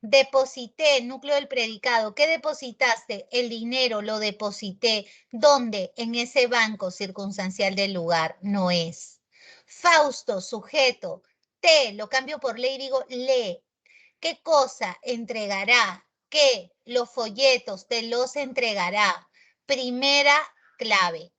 Deposité, núcleo del predicado. ¿Qué depositaste? El dinero, lo deposité. ¿Dónde? En ese banco circunstancial del lugar. No es. Fausto, sujeto. Te, lo cambio por le y digo le. ¿Qué cosa entregará? ¿Qué? Los folletos te los entregará. Primera clave.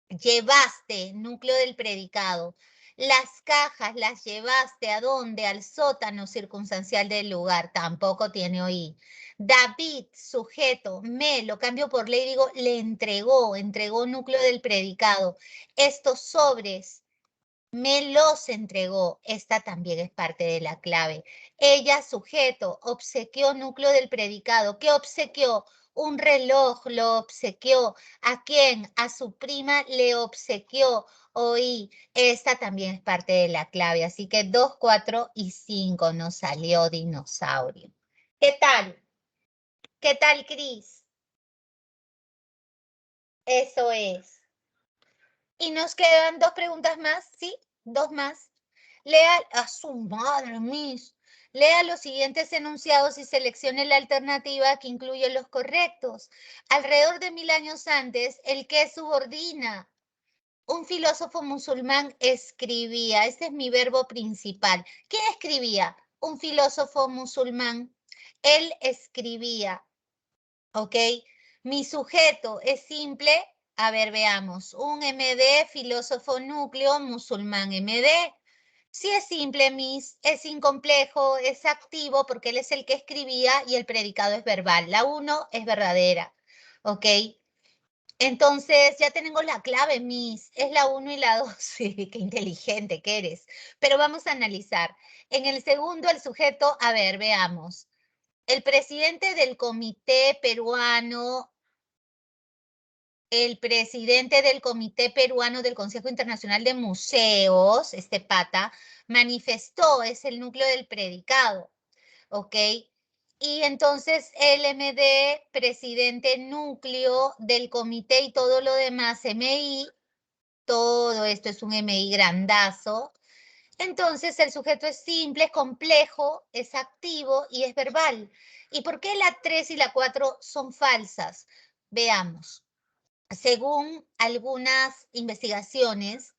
Llevaste, núcleo del predicado. Las cajas las llevaste ¿a dónde? Al sótano circunstancial del lugar. Tampoco tiene oí. David, sujeto, lo cambio por le y digo le entregó núcleo del predicado. Estos sobres me los entregó. Esta también es parte de la clave. Ella, sujeto, obsequió núcleo del predicado. ¿Qué obsequió? Un reloj lo obsequió. ¿A quién? A su prima le obsequió. Oí. Esta también es parte de la clave. Así que 2, 4 y 5 nos salió dinosaurio. ¿Qué tal? ¿Qué tal, Cris? Eso es. Y nos quedan 2 preguntas más, ¿sí? 2 más. Lea a su madre, Miss. Lea los siguientes enunciados y seleccione la alternativa que incluye los correctos. Alrededor de 1000 años antes, el que subordina. Un filósofo musulmán escribía. Este es mi verbo principal. ¿Quién escribía? Un filósofo musulmán. Él escribía. ¿Ok? Mi sujeto es simple. A ver, veamos. Un MD, filósofo núcleo, musulmán MD. Si es simple, Miss, es incomplejo, es activo porque él es el que escribía y el predicado es verbal. La 1 es verdadera. ¿Ok? Entonces, ya tenemos la clave, Miss. Es la 1 y la 2. Sí, qué inteligente que eres. Pero vamos a analizar. En el segundo, el sujeto, a ver, veamos. El presidente del Comité Peruano del Consejo Internacional de Museos, este pata, manifestó, es el núcleo del predicado, ¿ok? Y entonces el MD, presidente núcleo del comité y todo lo demás, MI, todo esto es un MI grandazo. Entonces el sujeto es simple, es complejo, es activo y es verbal. ¿Y por qué la 3 y la 4 son falsas? Veamos. Según algunas investigaciones,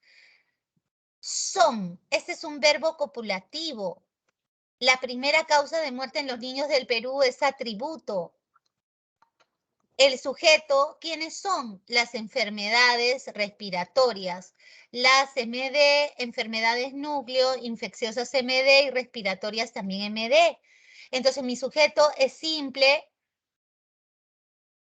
este es un verbo copulativo. La primera causa de muerte en los niños del Perú es atributo. El sujeto, ¿quiénes son? Las enfermedades respiratorias. Las MD, enfermedades núcleo, infecciosas MD y respiratorias también MD. Entonces, mi sujeto es simple,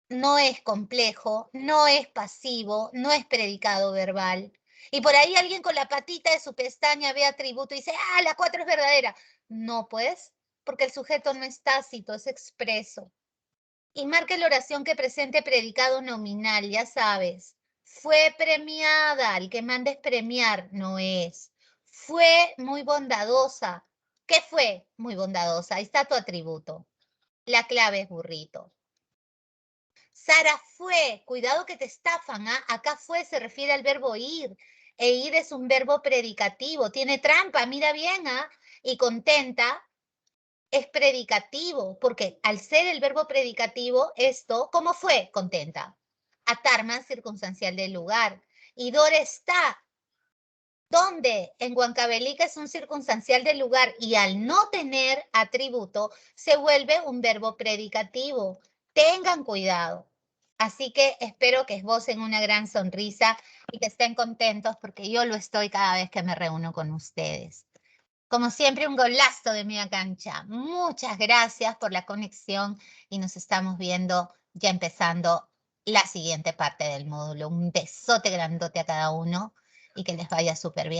no es complejo, no es pasivo, no es predicado verbal. Y por ahí alguien con la patita de su pestaña ve atributo y dice, ah, la 4 es verdadera. No, pues, porque el sujeto no es tácito, es expreso. Y marque la oración que presente predicado nominal, ya sabes. Fue premiada, el que manda es premiar, no es. Fue muy bondadosa. ¿Qué fue? Muy bondadosa. Ahí está tu atributo. La clave es burrito. Sara fue, cuidado que te estafan, ¿ah? Acá fue se refiere al verbo ir, e ir es un verbo predicativo, tiene trampa, mira bien, ¿ah? Y contenta es predicativo, porque al ser el verbo predicativo, esto, ¿cómo fue? Contenta. Atar más circunstancial del lugar. Y Dora está. ¿Dónde? En Huancavelica es un circunstancial del lugar y al no tener atributo se vuelve un verbo predicativo. Tengan cuidado. Así que espero que esbocen una gran sonrisa y que estén contentos porque yo lo estoy cada vez que me reúno con ustedes. Como siempre, un golazo de media cancha. Muchas gracias por la conexión y nos estamos viendo ya empezando la siguiente parte del módulo. Un besote grandote a cada uno y que les vaya súper bien.